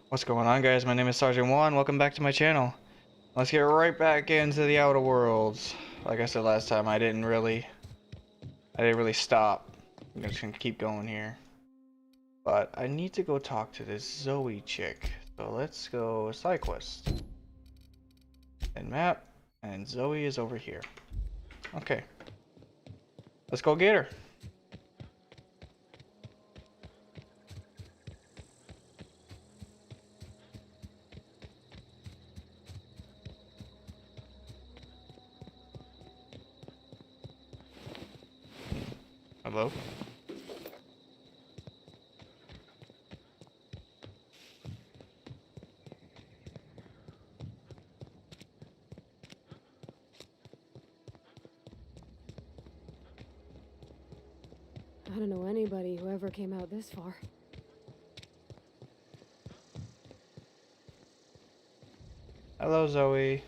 What's going on, guys? My name is Sergeant Juan. Welcome back to my channel. Let's get right back into the Outer Worlds. Like I said last time, I didn't really stop. I'm just gonna keep going here. But I need to go talk to this Zoe chick. So let's go side quest. And map. And Zoe is over here. Okay. Let's go get her. Hello? I don't know anybody who ever came out this far. Hello, Zoe.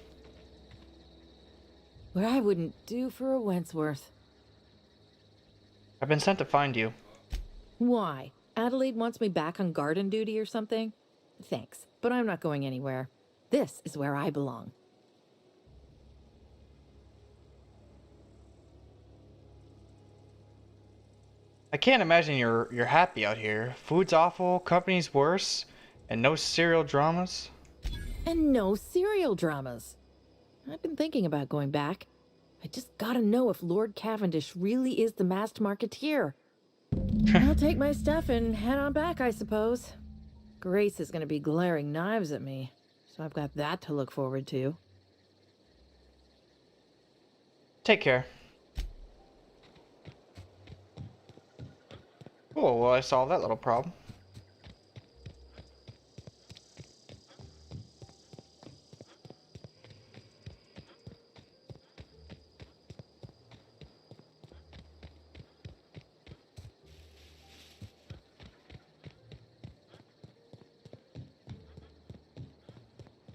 What I wouldn't do for a Wentworth. I've been sent to find you. Why? Adelaide wants me back on garden duty or something? Thanks, but I'm not going anywhere. This is where I belong. I can't imagine you're happy out here. Food's awful, company's worse, and no serial dramas. And no serial dramas. I've been thinking about going back. I just gotta know if Lord Cavendish really is the masked marketeer. I'll take my stuff and head on back, I suppose. Grace is gonna be glaring knives at me, so I've got that to look forward to. Take care. Cool, well I solved that little problem.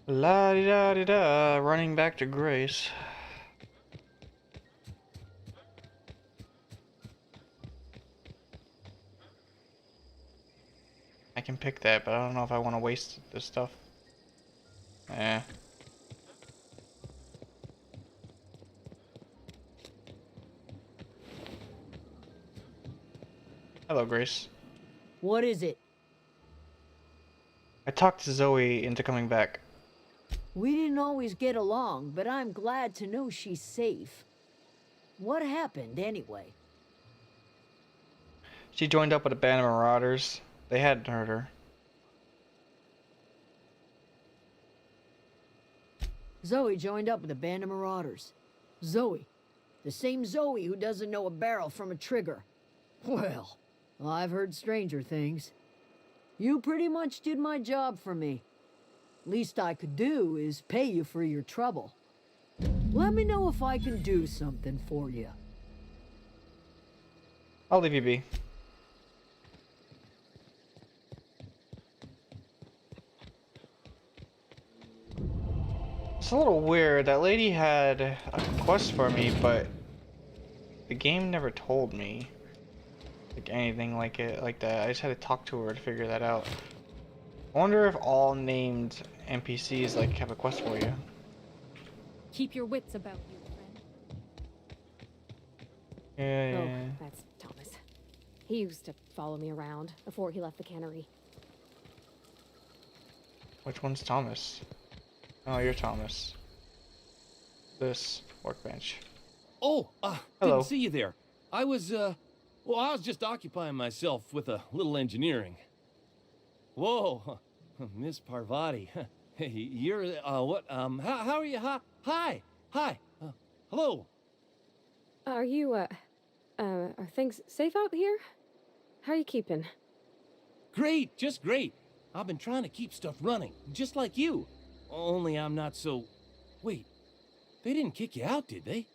La di da di da, running back to Grace. I can pick that, but I don't know if I want to waste this stuff. Eh. Hello, Grace. What is it? I talked to Zoe into coming back. We didn't always get along, but I'm glad to know she's safe. What happened, anyway? She joined up with a band of marauders. They hadn't hurt her. Zoe joined up with a band of marauders. Zoe. The same Zoe who doesn't know a barrel from a trigger. Well, I've heard stranger things. You pretty much did my job for me. Least I could do is pay you for your trouble. Let me know if I can do something for you. I'll leave you be. It's a little weird. That lady had a quest for me, but the game never told me like anything like that. I just had to talk to her to figure that out. I wonder if all named NPCs like have a quest for you. Keep your wits about you, friend. Yeah. Oh, that's Thomas. He used to follow me around before he left the cannery. Which one's Thomas? Oh, you're Thomas. This workbench. Oh, Hello. didn't see you there. I was just occupying myself with a little engineering. Whoa, Miss Parvati. Hey, you're, what, how are you? Hi, hello. Are you, are things safe out here? How are you keeping? Great, just great. I've been trying to keep stuff running, just like you. Only I'm not so... Wait, they didn't kick you out, did they?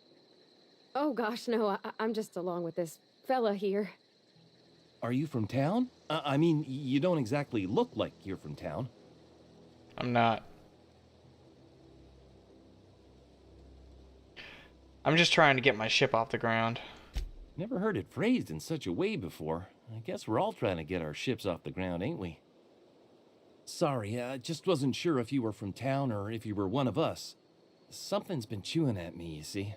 Oh gosh, no, I'm just along with this fella here. Are you from town? I mean, you don't exactly look like you're from town. I'm not. I'm just trying to get my ship off the ground. Never heard it phrased in such a way before. I guess we're all trying to get our ships off the ground, ain't we? Sorry, I just wasn't sure if you were from town or if you were one of us. Something's been chewing at me, you see.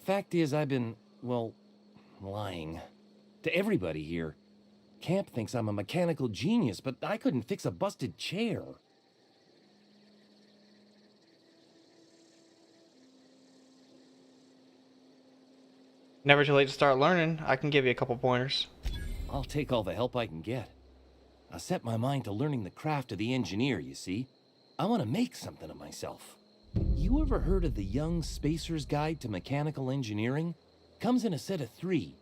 Fact is, I've been, well, lying. To everybody here. Camp thinks I'm a mechanical genius, but I couldn't fix a busted chair. Never too late to start learning. I can give you a couple pointers. I'll take all the help I can get. I set my mind to learning the craft of the engineer, you see. I want to make something of myself. You ever heard of the Young Spacer's Guide to Mechanical Engineering? Comes in a set of 3.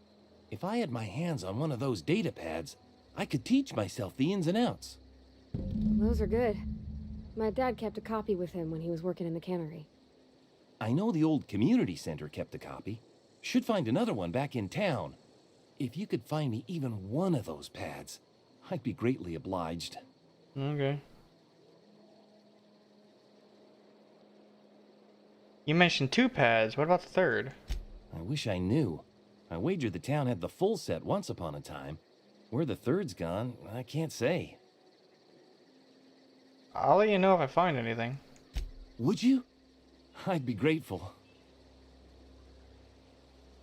If I had my hands on one of those data pads, I could teach myself the ins and outs. Those are good. My dad kept a copy with him when he was working in the cannery. I know the old community center kept a copy. Should find another one back in town. If you could find me even one of those pads, I'd be greatly obliged. Okay. You mentioned 2 pads. What about the 3rd? I wish I knew. I wager the town had the full set once upon a time. Where the 3rd's gone, I can't say. I'll let you know if I find anything. Would you? I'd be grateful.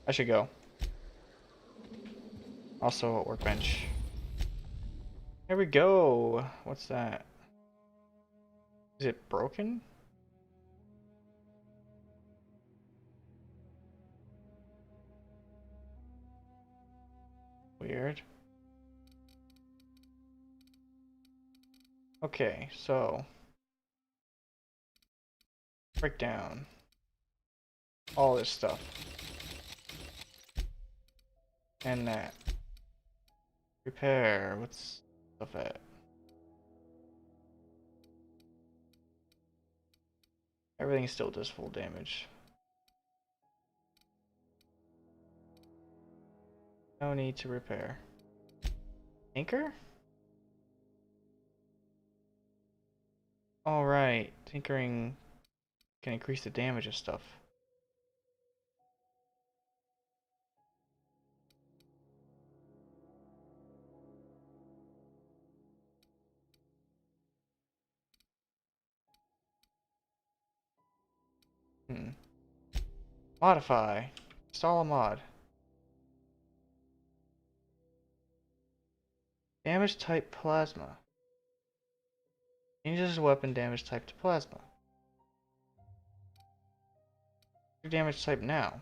I should go. Also a workbench. Here we go. What's that? Is it broken? Weird. Okay, so break down all this stuff and that. Repair. What's stuff at? Everything still does full damage. No need to repair. Tinker? Alright, tinkering can increase the damage of stuff. Modify. Install a mod. Damage type plasma. Changes weapon damage type to plasma. Your damage type now.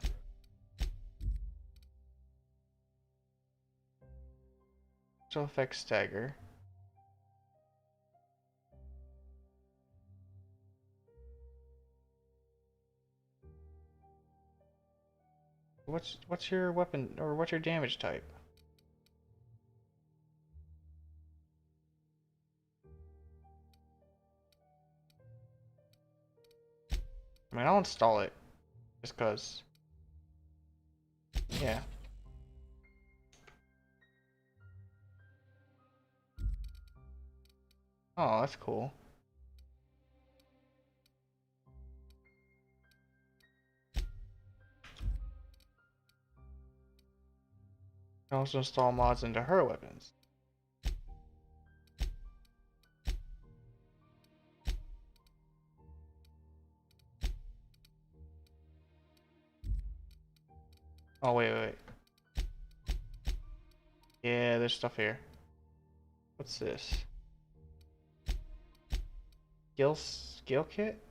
Special effects stagger. What's your weapon or what's your damage type? I mean, I'll install it just cause. Yeah. Oh, that's cool. You can also install mods into her weapons. Oh, wait. Yeah, there's stuff here. What's this? Skill kit?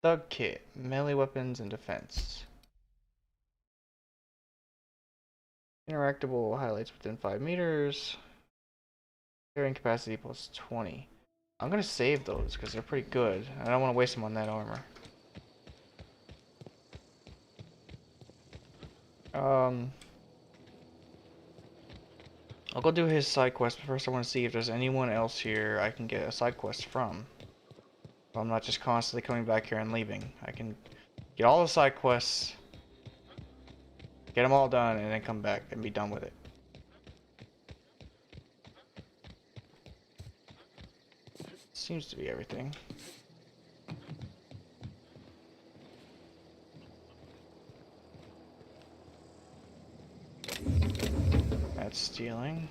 Thug kit. Melee weapons and defense. Interactable highlights within 5 meters. Carrying capacity plus 20. I'm gonna save those because they're pretty good. I don't want to waste them on that armor. I'll go do his side quest, but first I want to see if there's anyone else here I can get a side quest from. So I'm not just constantly coming back here and leaving. I can get all the side quests, get them all done, and then come back and be done with it. Seems to be everything. That's stealing.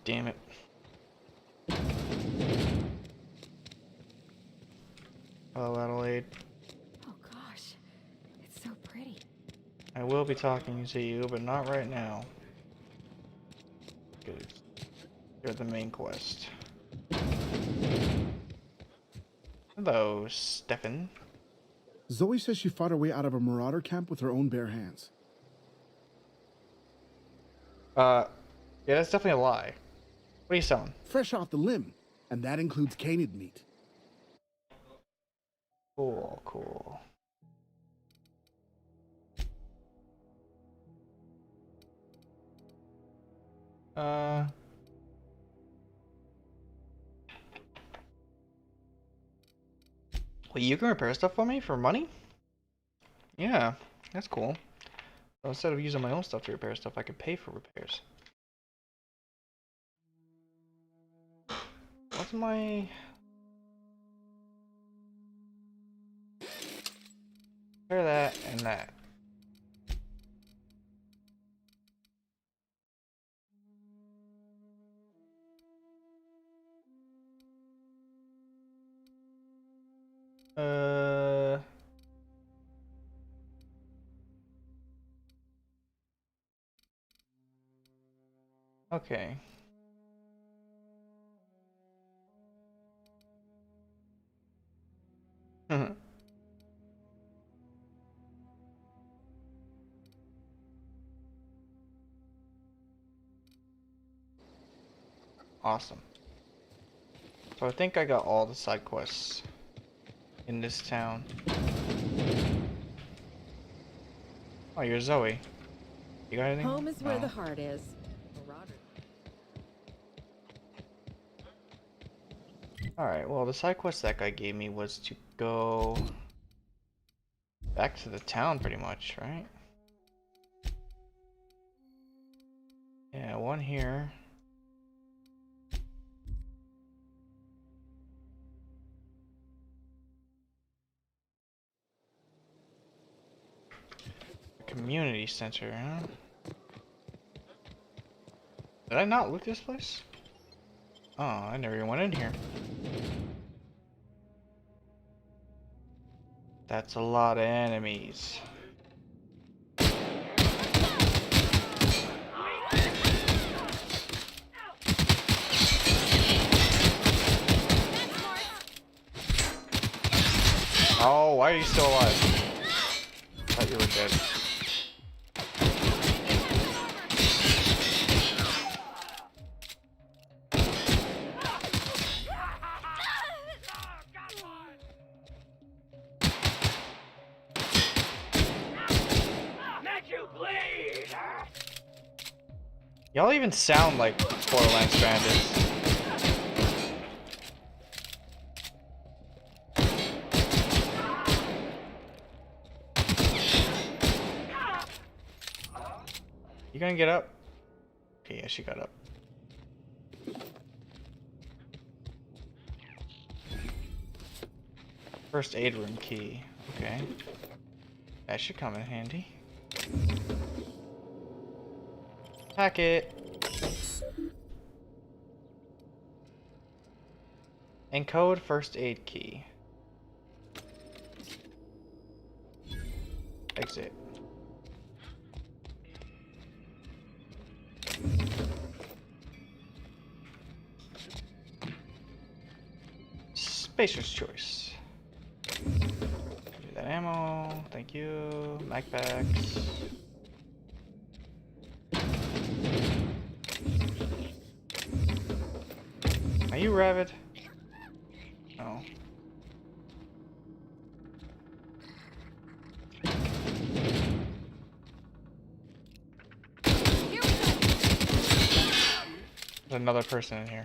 damn it. Hello, Adelaide. Oh gosh, it's so pretty. I will be talking to you, but not right now. Because you're the main quest. Hello, Stefan. Zoe says she fought her way out of a marauder camp with her own bare hands. Yeah, that's definitely a lie. What are you selling? Fresh off the limb, and that includes canid meat. Cool, cool. Well, you can repair stuff for me for money? Yeah, that's cool. So instead of using my own stuff to repair stuff, I could pay for repairs. What's my... Repair that and that. Okay. Awesome. So I think I got all the side quests in this town. Oh, you're Zoe. You got anything? Home is where No. the heart is. Marauder. Alright, well, the side quest that guy gave me was to go back to the town, pretty much, right? Yeah, one here. Community center, huh? Did I not look this place? Oh, I never even went in here. That's a lot of enemies. Oh, why are you still alive? I thought you were dead. Y'all even sound like Borderlands bandits. You gonna get up? Okay, yeah, she got up. First aid room key. Okay. That should come in handy. Packet. Encode first aid key. Exit. Spacer's choice. Do that ammo. Thank you. Mag packs. Are you rabid? No. There's another person in here.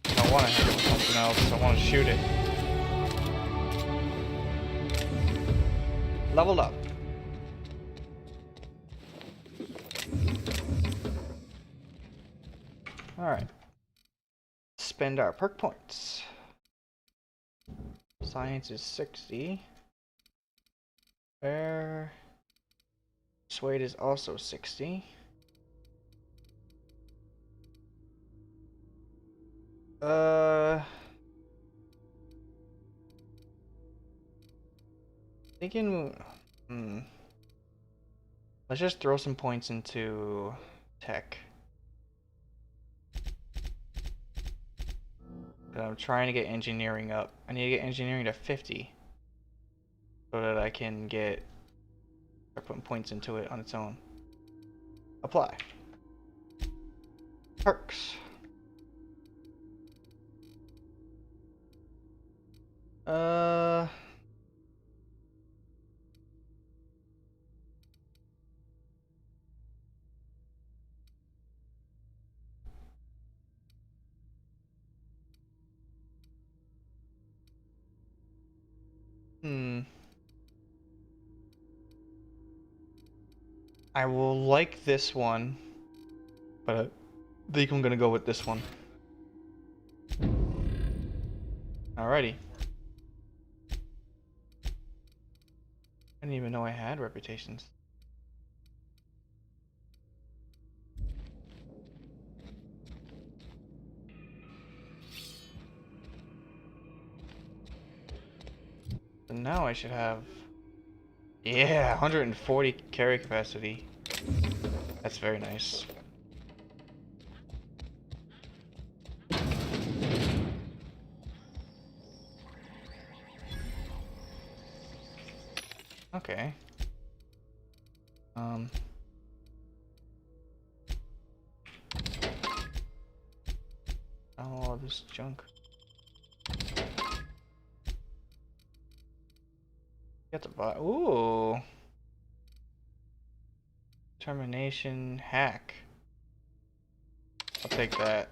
I don't want to hit it with something else. I want to shoot it. Leveled up. Alright. spend our perk points. Science is 60. Fair. Persuade is also 60. Thinking, let's just throw some points into tech. I'm trying to get engineering up. I need to get engineering to 50 so that I can start putting points into it on its own. Apply. Perks. I will like this one, but I think I'm gonna go with this one. Alrighty. I didn't even know I had reputations. So now I should have, yeah, 140 carry capacity. That's very nice. Okay. All this junk. Get the buy. Ooh. Termination hack. I'll take that.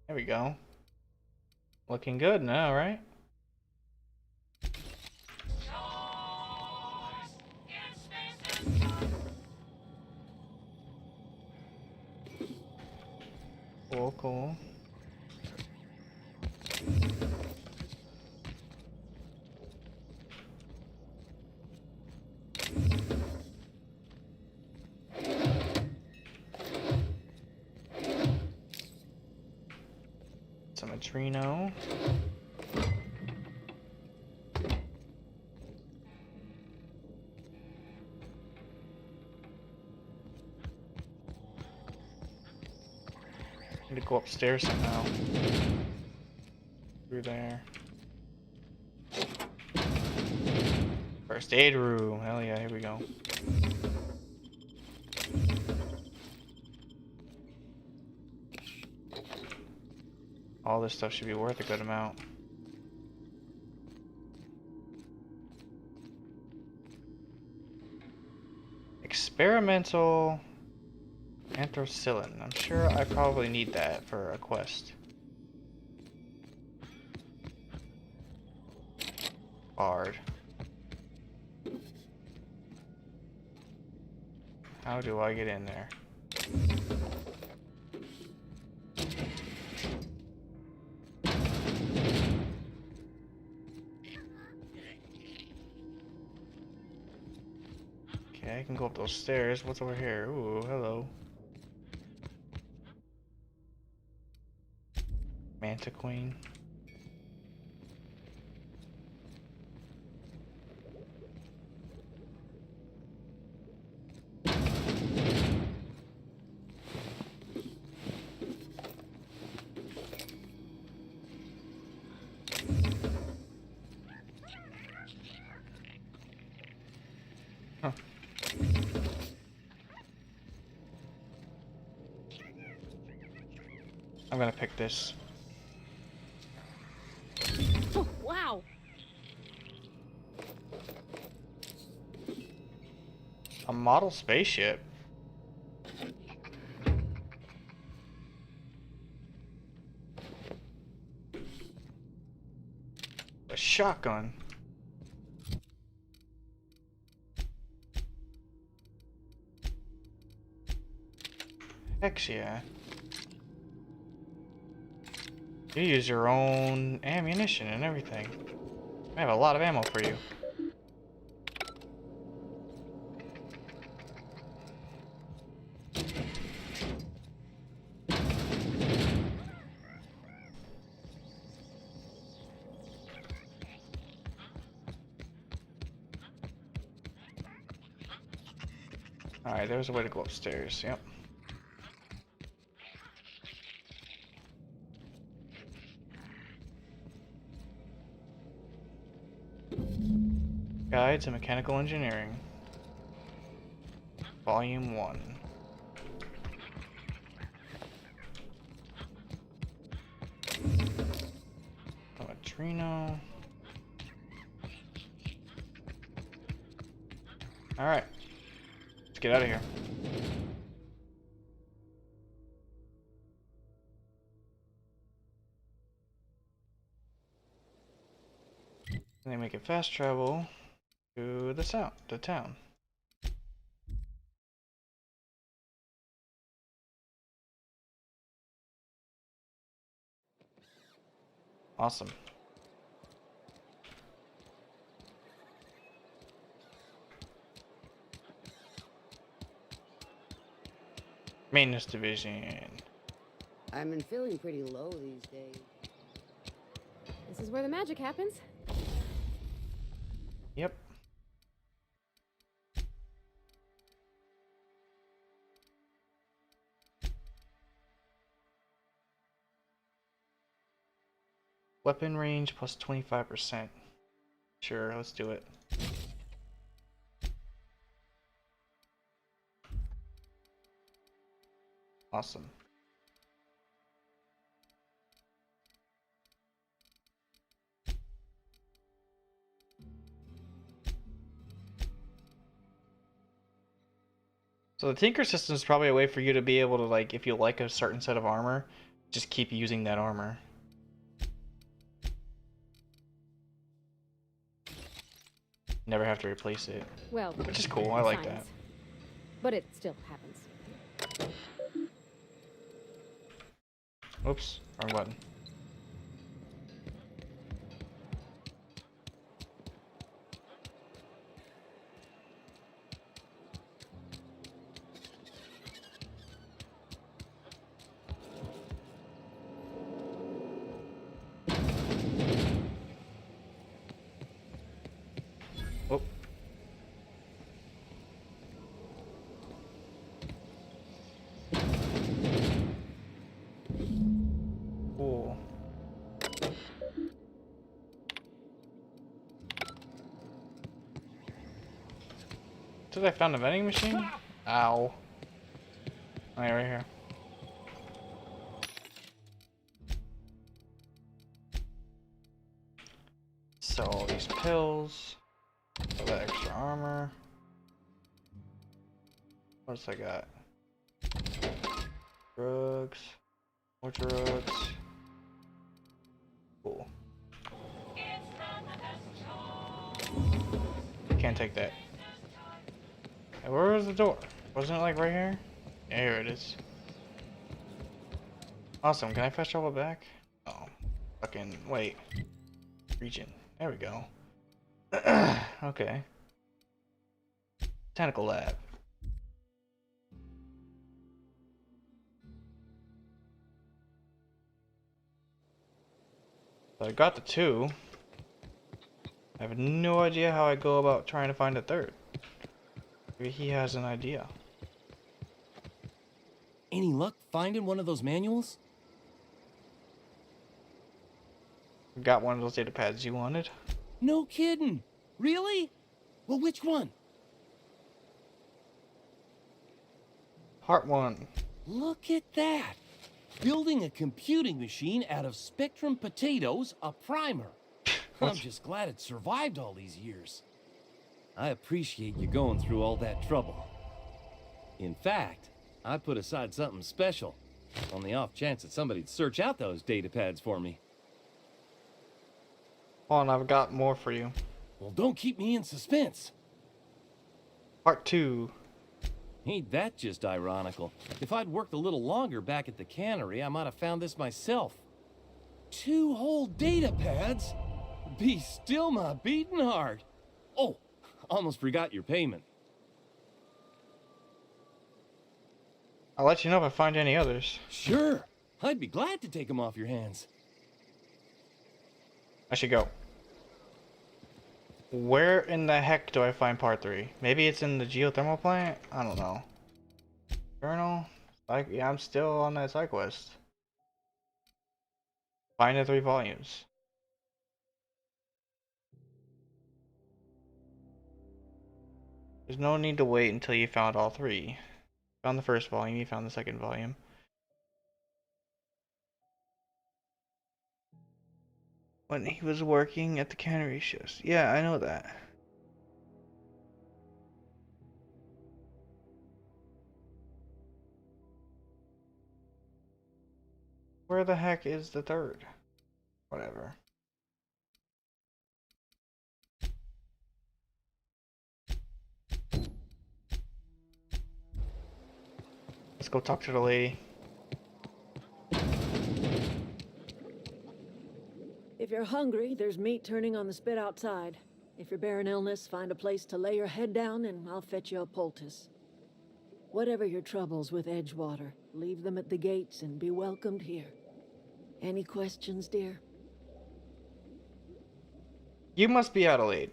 There we go. Looking good now, right? Cool, cool. Some Adreno. Need to go upstairs somehow. Through there. First aid room. Hell yeah, here we go. All this stuff should be worth a good amount. Experimental anthracillin. I'm sure I probably need that for a quest. Bard. How do I get in there? Okay, I can go up those stairs. What's over here? Ooh, hello. Manta Queen. Huh. I'm gonna pick this. Oh, wow. A model spaceship? A shotgun? Heck yeah. You use your own ammunition and everything. I have a lot of ammo for you. Alright, there's a way to go upstairs, yep. Guide to Mechanical Engineering. Volume 1. Neutrino. Alright. Let's get out of here. And they make it fast travel to the town. Awesome. Maintenance division. I've been feeling pretty low these days. This is where the magic happens. Yep. Weapon range plus 25%. Sure, let's do it. Awesome. So the Tinker system is probably a way for you to be able to, like, if you like a certain set of armor, just keep using that armor. Never have to replace it. Well, Which is cool, I like that. But it still happens. Oops, wrong button. Oh. Cool. Did I found a vending machine? Ow. Oh, yeah, right here. Sell all these pills. Sell that extra armor. What else I got? Drugs. More drugs. Cool. Can't take that. Hey, where was the door? Wasn't it like right here? Yeah, here it is. Awesome. Can I fast travel back? Oh, fucking wait. Region. There we go. Okay. Botanical lab. So I got the 2. I have no idea how I go about trying to find a 3rd. Maybe he has an idea. Any luck finding one of those manuals? Got one of those data pads you wanted. No kidding. Really? Well, which one? Part 1. Look at that. Building a computing machine out of Spectrum potatoes, a primer. I'm just glad it survived all these years. I appreciate you going through all that trouble. In fact, I put aside something special on the off chance that somebody'd search out those data pads for me. Hold on, I've got more for you. Well, don't keep me in suspense. Part 2. Ain't that just ironical? If I'd worked a little longer back at the cannery, I might have found this myself. 2 whole data pads? Be still my beating heart. Oh, almost forgot your payment. I'll let you know if I find any others. Sure, I'd be glad to take them off your hands. I should go. Where in the heck do I find part 3? Maybe it's in the geothermal plant? I don't know. Journal? Like, yeah, I'm still on that side quest. Find the 3 volumes. There's no need to wait until you found all 3. Found the first volume, you found the second volume. When he was working at the cannery shifts. Yeah, I know that. Where the heck is the third? Whatever. Let's go talk to the lady. If you're hungry, there's meat turning on the spit outside. If you're bearing illness, find a place to lay your head down and I'll fetch you a poultice. Whatever your troubles with Edgewater, leave them at the gates and be welcomed here. Any questions, dear? You must be Adelaide.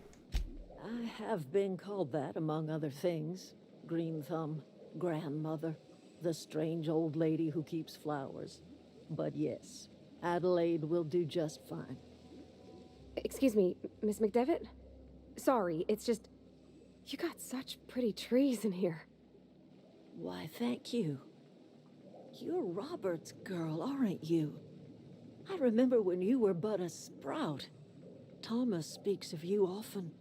I have been called that, among other things. Green Thumb, grandmother, the strange old lady who keeps flowers. But yes, Adelaide will do just fine. Excuse me, Miss McDevitt? Sorry, it's just... You got such pretty trees in here. Why, thank you. You're Robert's girl, aren't you? I remember when you were but a sprout. Thomas speaks of you often.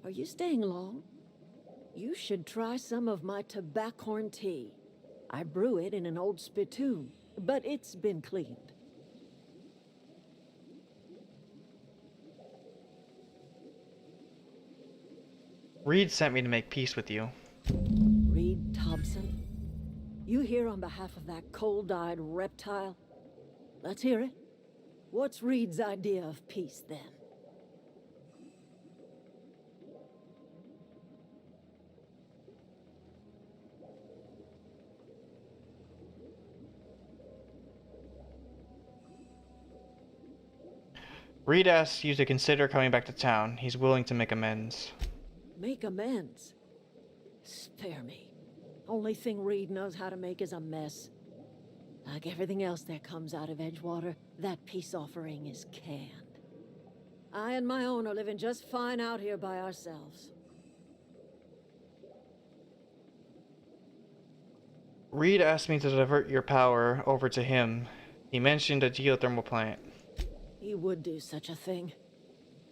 Are you staying long? You should try some of my tobaccorn tea. I brew it in an old spittoon, but it's been cleaned. Reed sent me to make peace with you. Reed Thompson? You here on behalf of that cold-eyed reptile? Let's hear it. What's Reed's idea of peace, then? Reed asks you to consider coming back to town. He's willing to make amends. Make amends? Spare me. Only thing Reed knows how to make is a mess. Like everything else that comes out of Edgewater, that peace offering is canned. I and my own are living just fine out here by ourselves. Reed asked me to divert your power over to him. He mentioned a geothermal plant. He would do such a thing.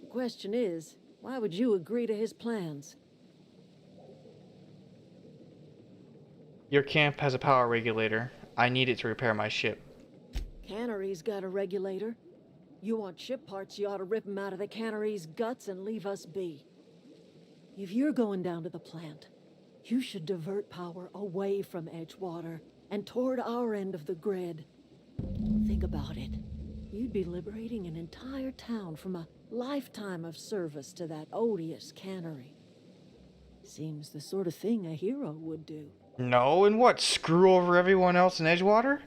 The question is, why would you agree to his plans? Your camp has a power regulator. I need it to repair my ship. Cannery's got a regulator. You want ship parts, you ought to rip 'em out of the cannery's guts and leave us be. If you're going down to the plant, you should divert power away from Edgewater and toward our end of the grid. Think about it. You'd be liberating an entire town from a lifetime of service to that odious cannery. Seems the sort of thing a hero would do. No, and what? Screw over everyone else in Edgewater?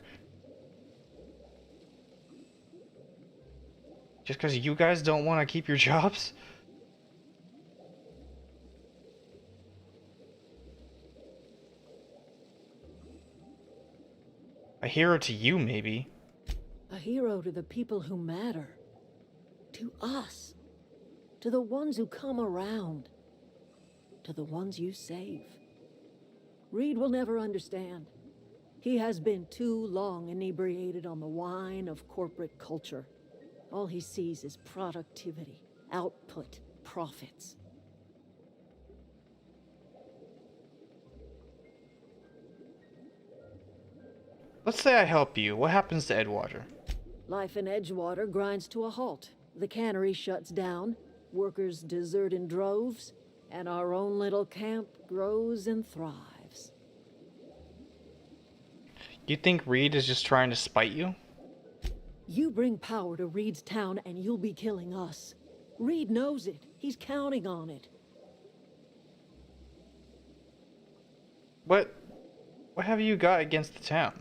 Just because you guys don't want to keep your jobs? A hero to you, maybe. A hero to the people who matter. To us. To the ones who come around. To the ones you save. Reed will never understand. He has been too long inebriated on the wine of corporate culture. All he sees is productivity, output, profits. Let's say I help you. What happens to Edgewater? Life in Edgewater grinds to a halt. The cannery shuts down, workers desert in droves, and our own little camp grows and thrives. You think Reed is just trying to spite you? You bring power to Reed's town and you'll be killing us. Reed knows it. He's counting on it. What have you got against the town?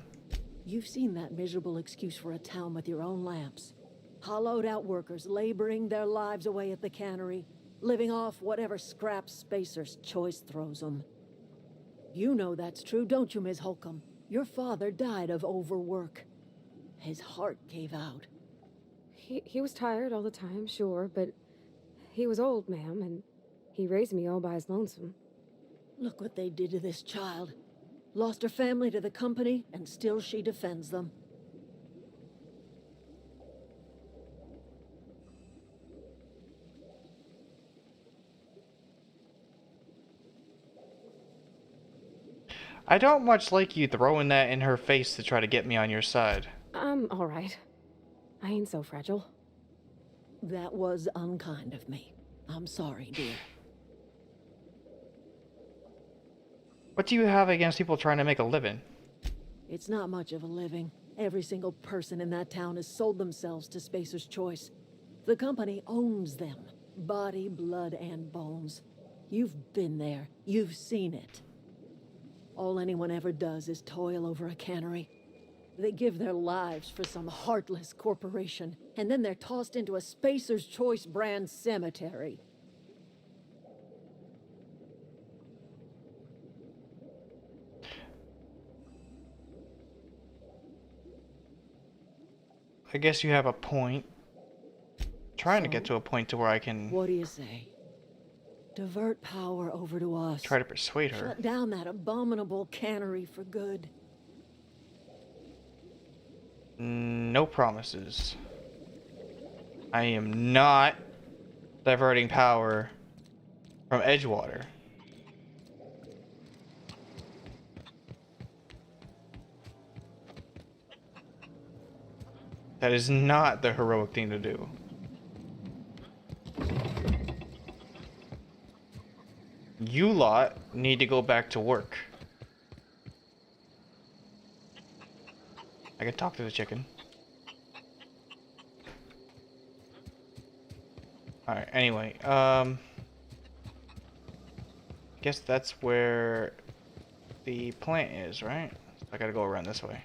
You've seen that miserable excuse for a town with your own lamps. Hollowed out workers laboring their lives away at the cannery, living off whatever scraps Spacer's Choice throws them. You know that's true, don't you, Miss Holcomb? Your father died of overwork. His heart gave out. He was tired all the time, sure, but he was old, ma'am, and he raised me all by his lonesome. Look what they did to this child. Lost her family to the company, and still she defends them. I don't much like you throwing that in her face to try to get me on your side. I'm all right. I ain't so fragile. That was unkind of me. I'm sorry, dear. What do you have against people trying to make a living? It's not much of a living. Every single person in that town has sold themselves to Spacer's Choice. The company owns them. Body, blood, and bones. You've been there. You've seen it. All anyone ever does is toil over a cannery. They give their lives for some heartless corporation, and then they're tossed into a Spacer's Choice brand cemetery. I guess you have a point. Trying to get to a point to where I can What do you say? Divert power over to us. try to persuade her. Shut down that abominable cannery for good. No promises. I am not diverting power from Edgewater. That is not the heroic thing to do. You lot need to go back to work. I can talk to the chicken. Alright, anyway, guess that's where the plant is, right? I gotta go around this way.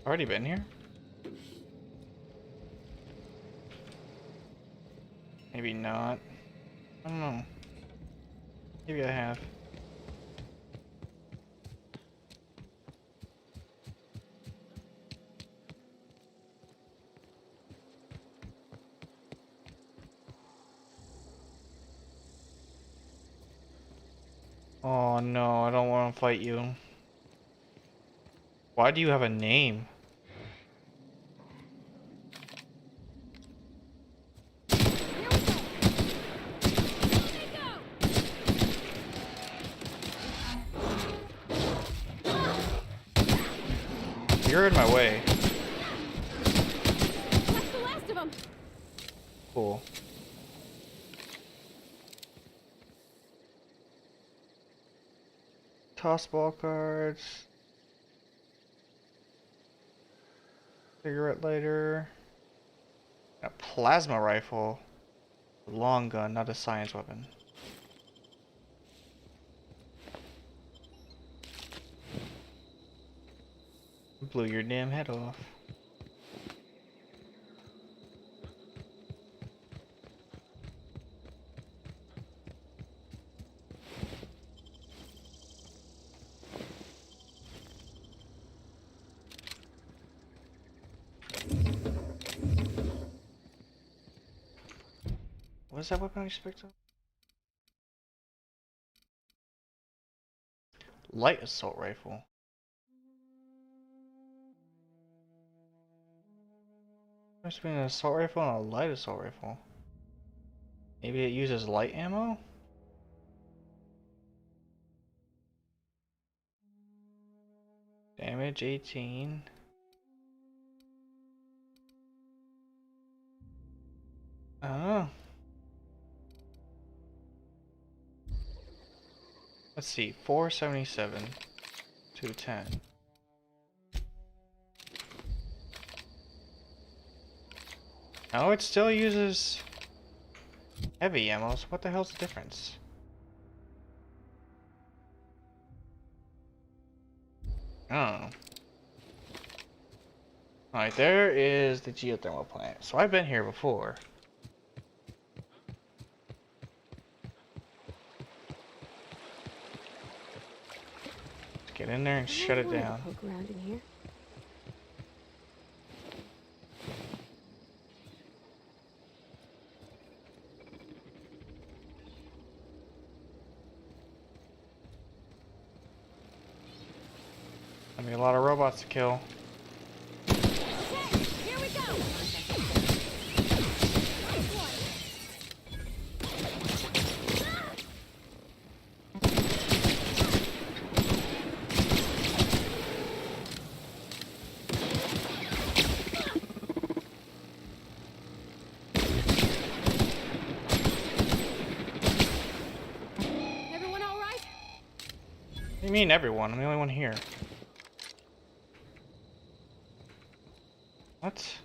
Already been here? Maybe not. I don't know. Maybe I have. Oh no, I don't want to fight you. Why do you have a name? You're in my way. That's the last of them. Cool. Toss ball cards. Cigarette lighter. A plasma rifle. A long gun, not a science weapon. Blew your damn head off. What's that weapon I just picked up? Light assault rifle. There's been an assault rifle and a light assault rifle. Maybe it uses light ammo? Damage 18. I don't know. Let's see, 477 to 10. Oh, it still uses heavy ammo, so what the hell's the difference? I don't know. Alright, there is the geothermal plant. So I've been here before. Let's get in there and shut it down. Poke around in here. I mean, a lot of robots to kill. Here we go. Everyone all right? What do you mean everyone? I'm the only one here. What?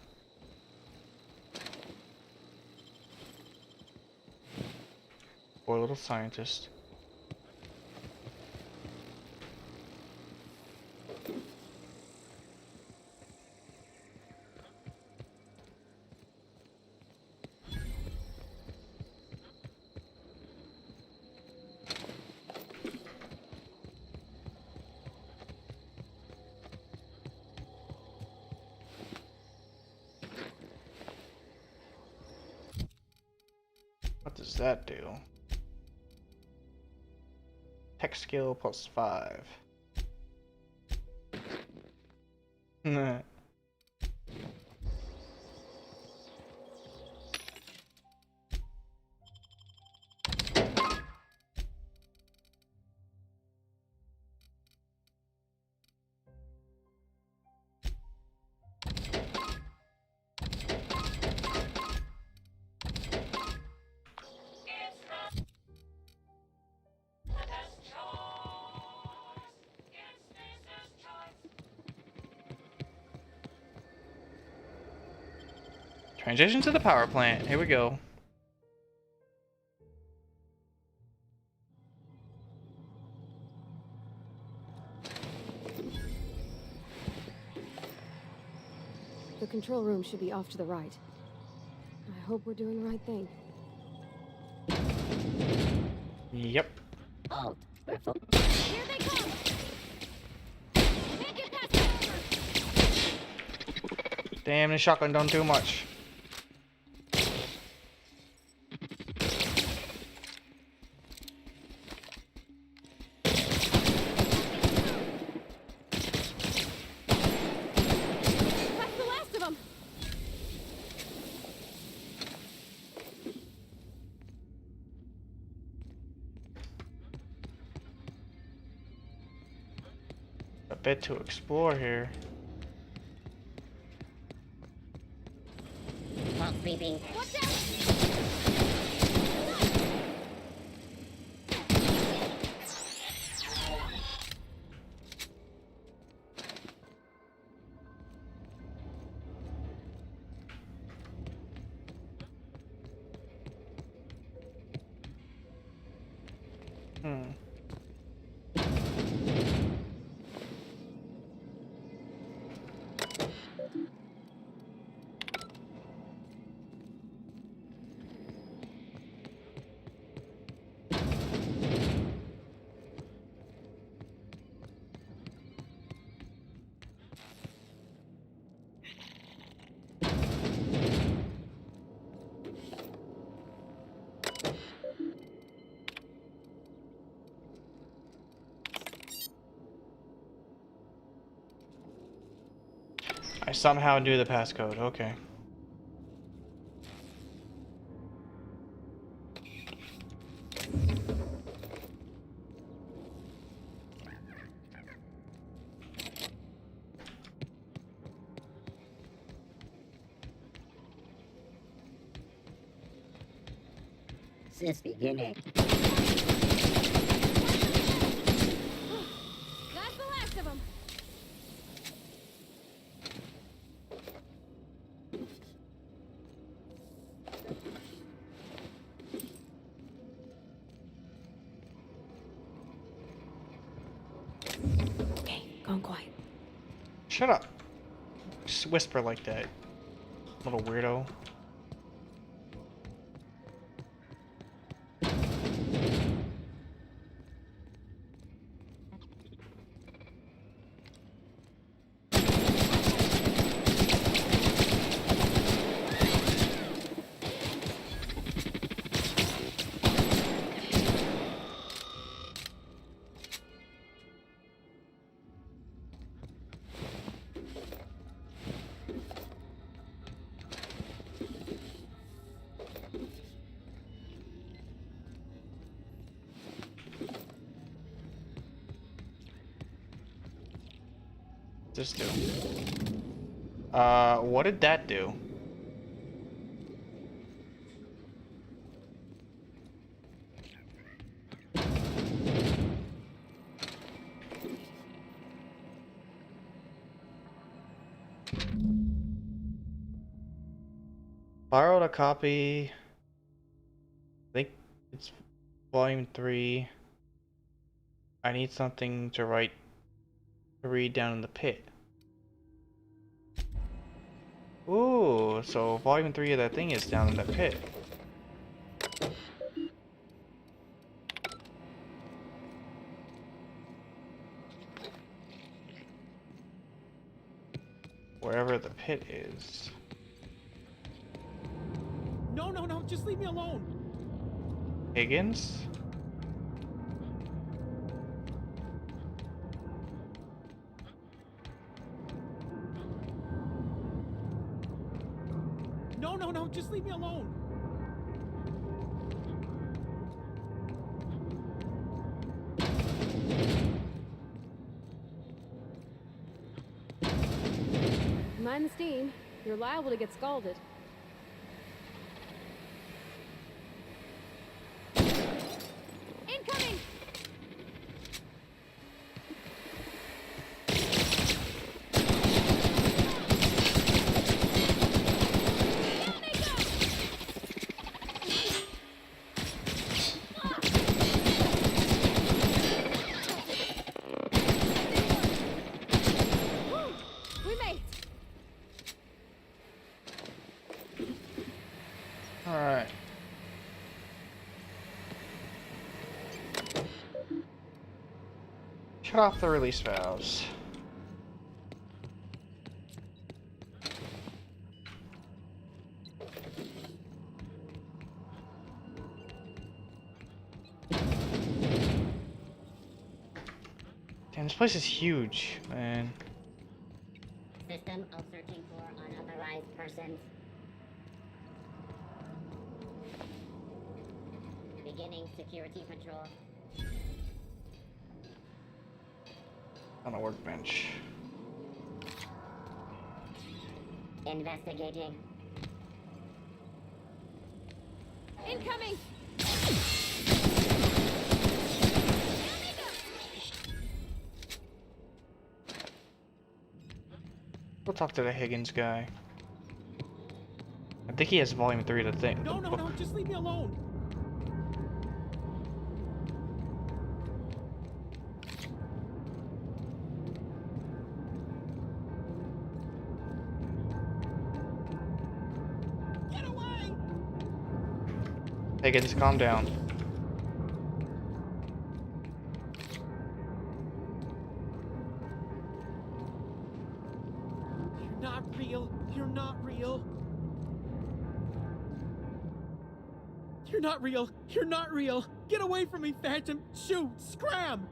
Poor little scientist. What does that do? Tech skill plus 5. Nah. Transition to the power plant. Here we go. The control room should be off to the right. I hope we're doing the right thing. Yep. Halt. Careful. Here they come! Can't get past the armor! Damn, this shotgun done too much. That's the last of them! A bit to explore here. Halt sleeping. Watch out! Hmm. I somehow knew the passcode. Okay. Since beginning. That's the last of them. Okay, going quiet. Shut up. Just whisper like that. Little weirdo. This do? What did that do? Borrowed a copy. I think it's volume 3. I need something to read down in the pit. Ooh, so volume 3 of that thing is down in the pit. Wherever the pit is. No, no, no, just leave me alone. Higgins? No, no, no, just leave me alone. Mind the steam. You're liable to get scalded. Incoming! We made it. Alright. Shut off the release valves. Damn, this place is huge, man. System of searching for unauthorized persons. Beginning security patrol. On a workbench. Investigating. Incoming! We'll talk to the Higgins guy. I think he has volume 3 of the thing. No, no, no, just leave me alone. Get away! Higgins, calm down. You're not real. You're not real. You're not real. You're not real. Get away from me, Phantom. Shoot. Scram.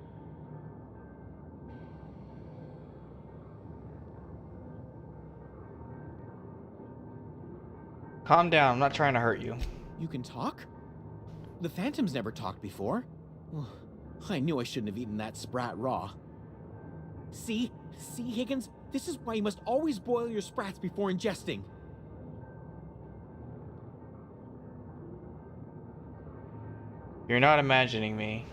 Calm down, I'm not trying to hurt you. You can talk? The Phantoms never talked before. Ugh, I knew I shouldn't have eaten that sprat raw. See? See, Higgins? This is why you must always boil your sprats before ingesting. You're not imagining me.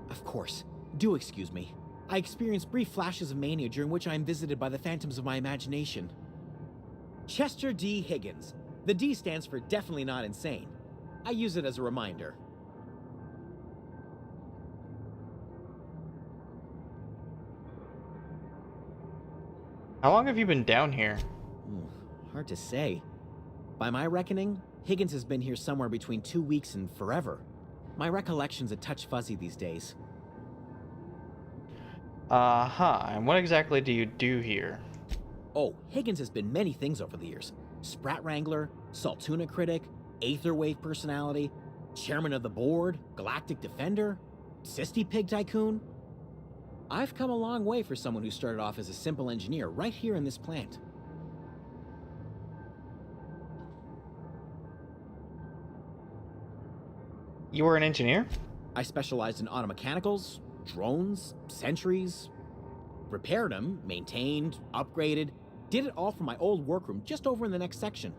Of course. Do excuse me. I experience brief flashes of mania during which I am visited by the phantoms of my imagination. Chester D. Higgins. The D stands for definitely not insane. I use it as a reminder. How long have you been down here? Hard to say. By my reckoning, Higgins has been here somewhere between 2 weeks and forever. My recollection's a touch fuzzy these days. And what exactly do you do here? Oh, Higgins has been many things over the years. Sprat Wrangler, Saltuna Critic, Aetherwave Personality, Chairman of the Board, Galactic Defender, Sisty Pig Tycoon. I've come a long way for someone who started off as a simple engineer right here in this plant. You were an engineer? I specialized in automechanicals, drones, sentries, repaired them, maintained, upgraded, did it all from my old workroom just over in the next section.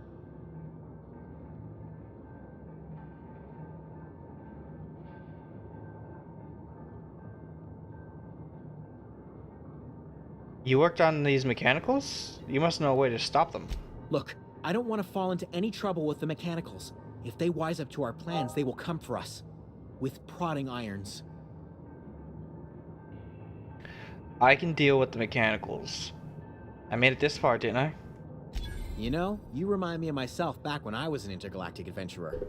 You worked on these mechanicals? You must know a way to stop them. Look, I don't want to fall into any trouble with the mechanicals. If they wise up to our plans, they will come for us. With prodding irons. I can deal with the mechanicals. I made it this far, didn't I? You know, you remind me of myself back when I was an intergalactic adventurer.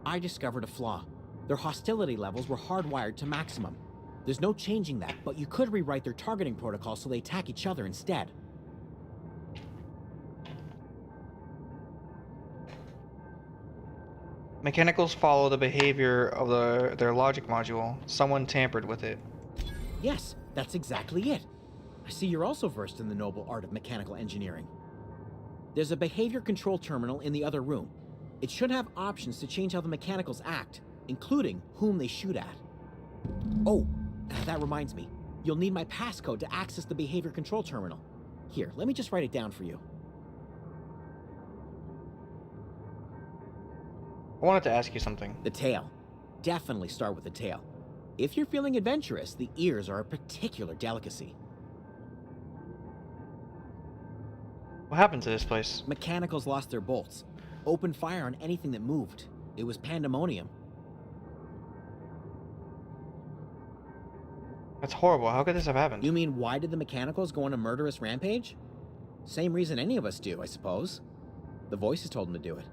I discovered a flaw. Their hostility levels were hardwired to maximum. There's no changing that, but you could rewrite their targeting protocol so they attack each other instead. Mechanicals follow the behavior of their logic module. Someone tampered with it. Yes, that's exactly it. I see you're also versed in the noble art of mechanical engineering. There's a behavior control terminal in the other room. It should have options to change how the mechanicals act, including whom they shoot at. Oh, that reminds me. You'll need my passcode to access the behavior control terminal. Here, let me just write it down for you. I wanted to ask you something. The tail. Definitely start with the tail. If you're feeling adventurous, the ears are a particular delicacy. What happened to this place? Mechanicals lost their bolts. Opened fire on anything that moved. It was pandemonium. That's horrible. How could this have happened? You mean, why did the mechanicals go on a murderous rampage? Same reason any of us do, I suppose. The voices told them to do it.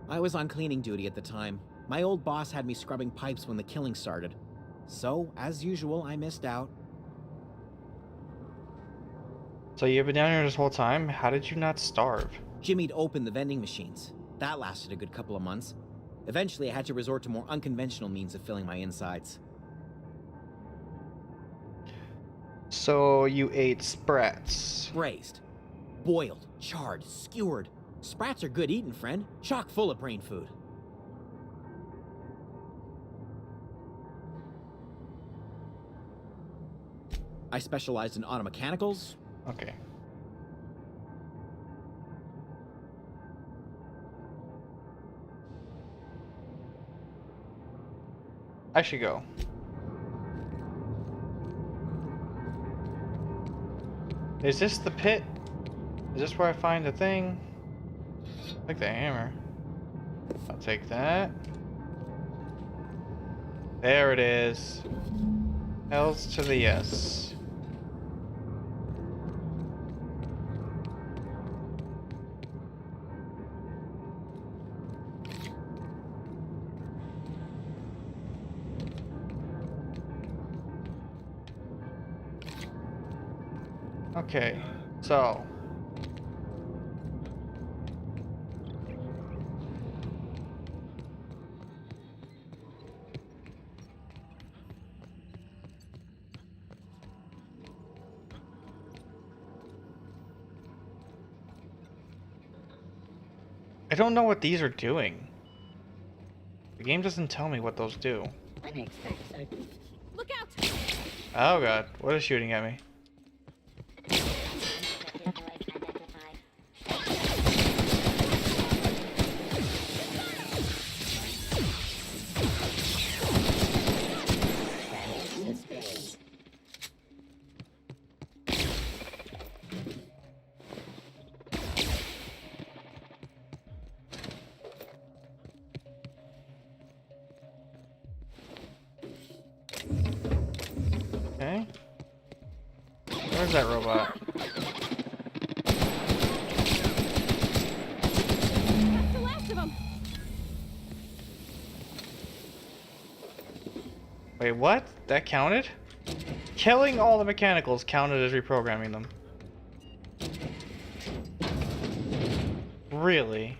I was on cleaning duty at the time. My old boss had me scrubbing pipes when the killing started. So, as usual, I missed out. So you've been down here this whole time? How did you not starve? Jimmy'd opened the vending machines. That lasted a good couple of months. Eventually, I had to resort to more unconventional means of filling my insides. So you ate sprats. Braised. Boiled. Charred. Skewered. Sprats are good eating, friend. Chock full of brain food. I specialized in automechanicals. Okay. I should go. Is this the pit? Is this where I find the thing? I like the hammer. I'll take that. There it is. Hells to the yes. Okay, so I don't know what these are doing. The game doesn't tell me what those do. Look out! Oh god, what is shooting at me? Okay. Where's that robot? That's the last of them. Wait, what? That counted? Killing all the mechanicals counted as reprogramming them. Really?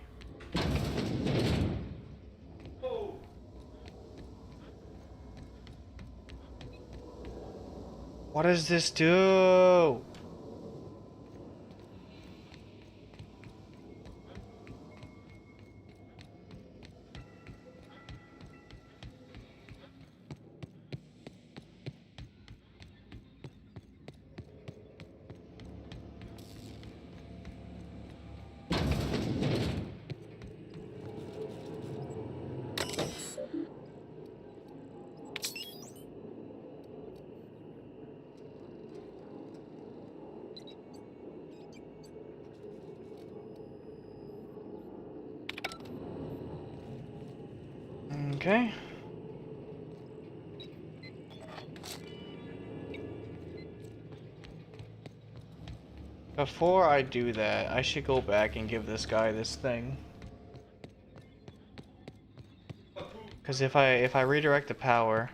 What does this do? Okay. Before I do that, I should go back and give this guy this thing. Because if I redirect the power,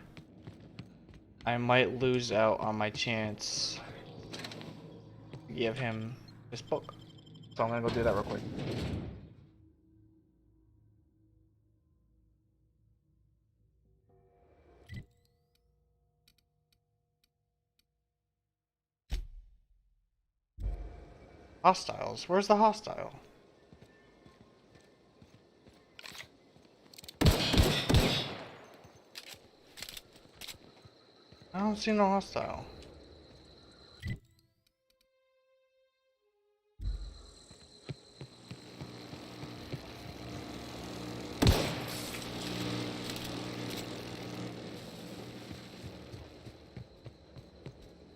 I might lose out on my chance to give him this book. So I'm gonna go do that real quick. Hostiles? Where's the hostile? I don't see no hostile.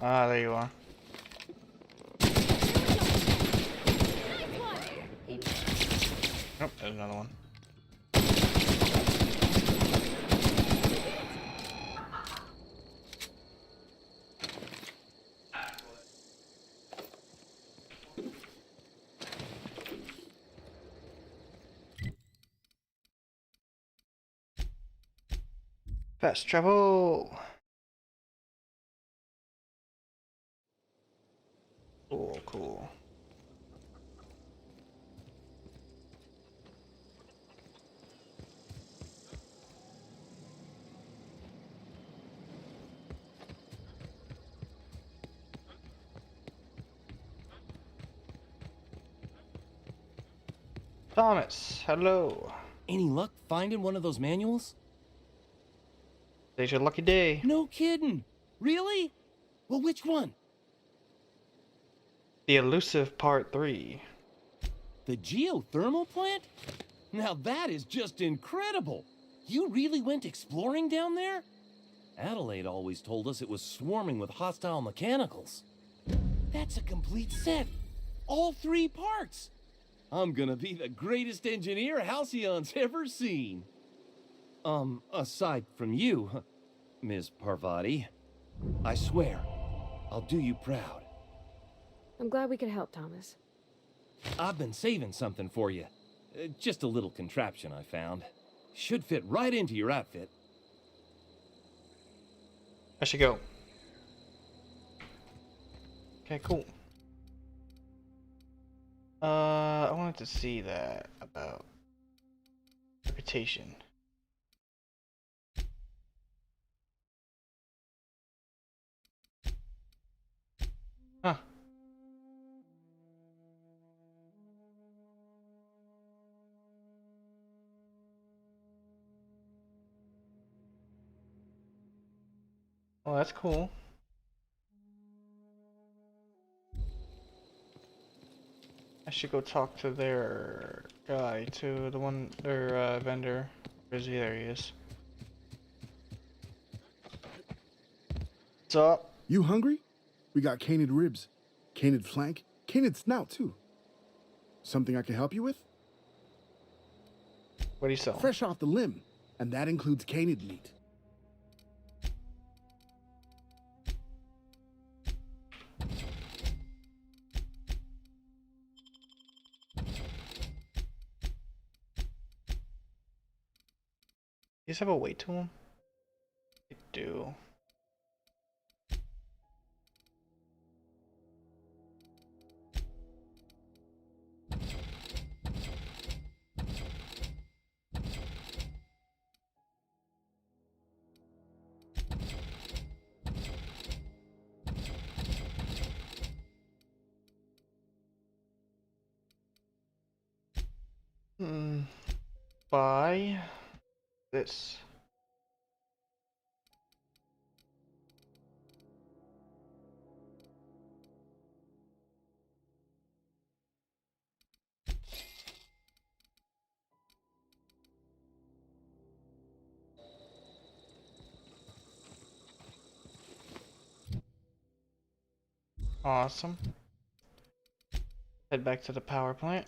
Ah, there you are. Oh, there's another one. Fast travel. Cool, cool. Thomas, hello. Any luck finding one of those manuals? Today's your lucky day. No kidding. Really? Well, which one? The elusive part 3. The geothermal plant? Now that is just incredible. You really went exploring down there? Adelaide always told us it was swarming with hostile mechanicals. That's a complete set. All 3 parts. I'm gonna be the greatest engineer Halcyon's ever seen. Aside from you, Ms. Parvati. I swear, I'll do you proud. I'm glad we could help, Thomas. I've been saving something for you. Just a little contraption I found. Should fit right into your outfit. I should go. Okay, cool. I wanted to see that about reputation. Huh. Well, that's cool. I should go talk to their guy too, their vendor. Where is he? There he is. What's up? You hungry? We got canid ribs, canid flank, canid snout too. Something I can help you with? What do you sell? Fresh off the limb, and that includes canid meat. You just have a weight to him? I do. Buy this. Awesome. Head back to the power plant.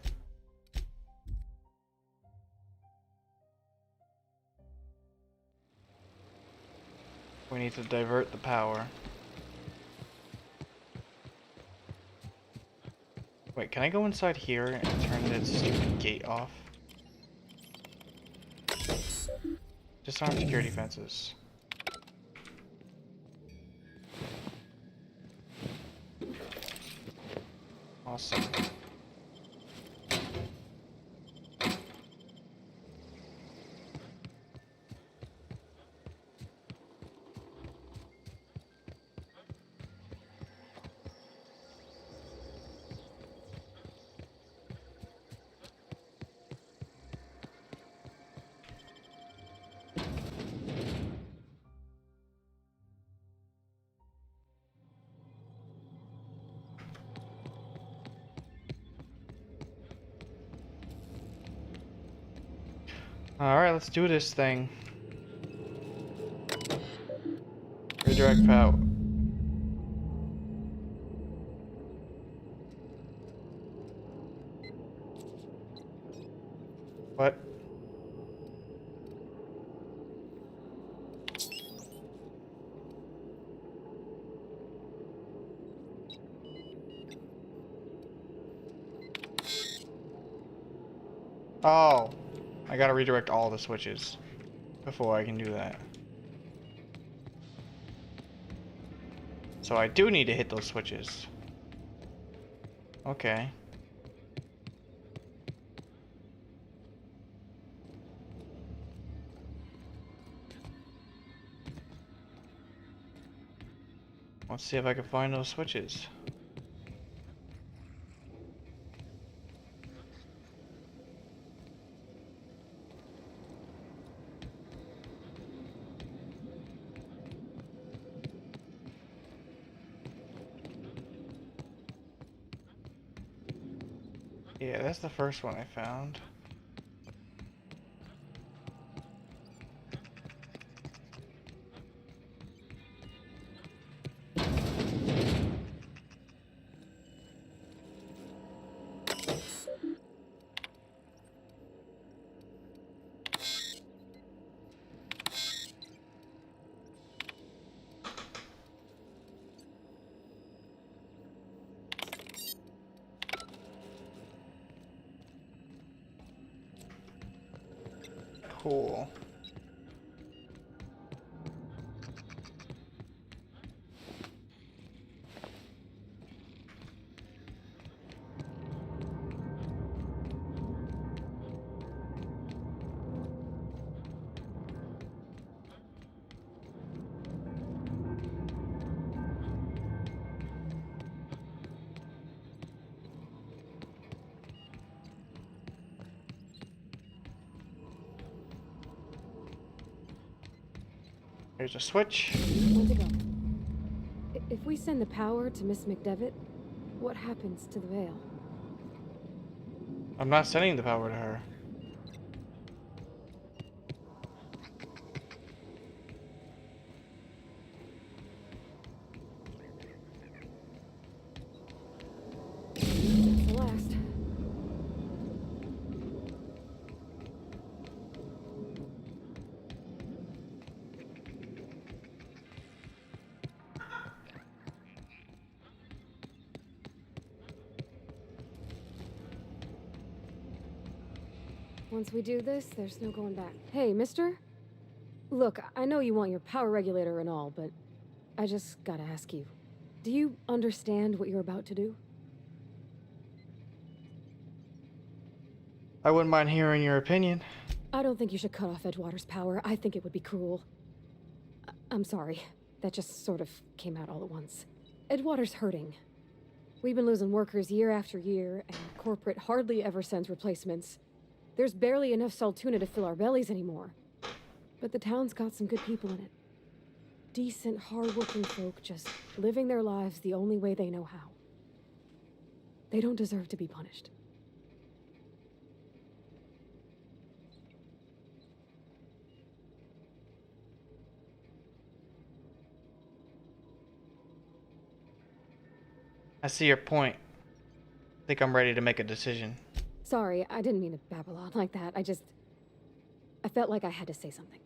We need to divert the power. Wait, can I go inside here and turn that stupid gate off? Disarm security fences. Awesome. Alright, let's do this thing. Redirect power. What? Oh. I gotta redirect all the switches before I can do that. So I do need to hit those switches. Okay. Let's see if I can find those switches. Yeah, that's the first one I found. Cool. Here's a switch. Where'd it go? If we send the power to Miss McDevitt, what happens to the veil? I'm not sending the power to her. That's the last. Once we do this, there's no going back. Hey, mister? Look, I know you want your power regulator and all, but I just gotta ask you. Do you understand what you're about to do? I wouldn't mind hearing your opinion. I don't think you should cut off Edgewater's power. I think it would be cruel. I'm sorry. That just sort of came out all at once. Edgewater's hurting. We've been losing workers year after year, and corporate hardly ever sends replacements. There's barely enough Saltuna to fill our bellies anymore. But the town's got some good people in it. Decent, hard-working folk just living their lives the only way they know how. They don't deserve to be punished. I see your point. I think I'm ready to make a decision. Sorry, I didn't mean to babble on like that. I felt like I had to say something.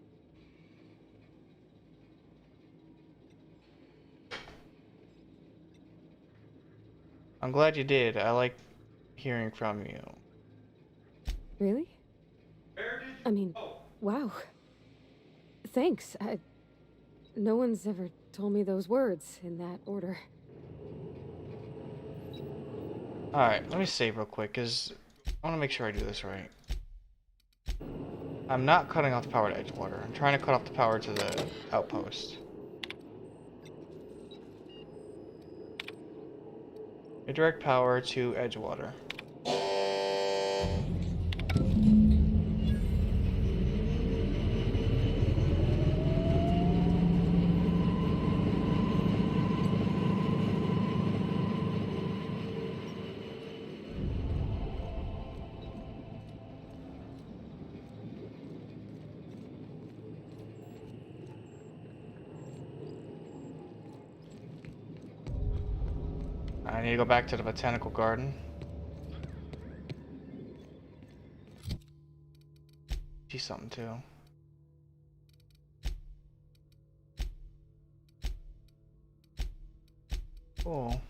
I'm glad you did. I like hearing from you. Really? I mean, wow. Thanks. No one's ever told me those words in that order. Alright, let me save real quick, because I want to make sure I do this right. I'm not cutting off the power to Edgewater. I'm trying to cut off the power to the outpost. Redirect power to Edgewater. I need to go back to the botanical garden. See something too. Cool.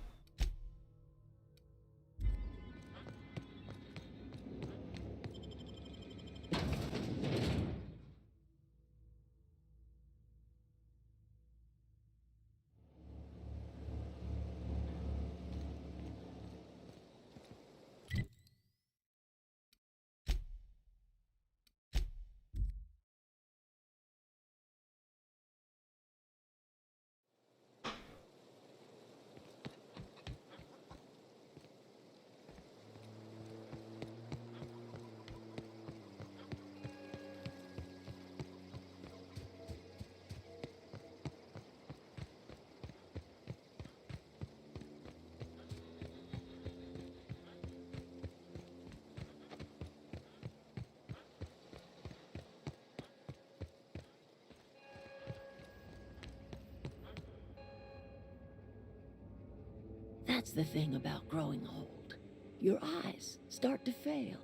That's the thing about growing old. Your eyes start to fail.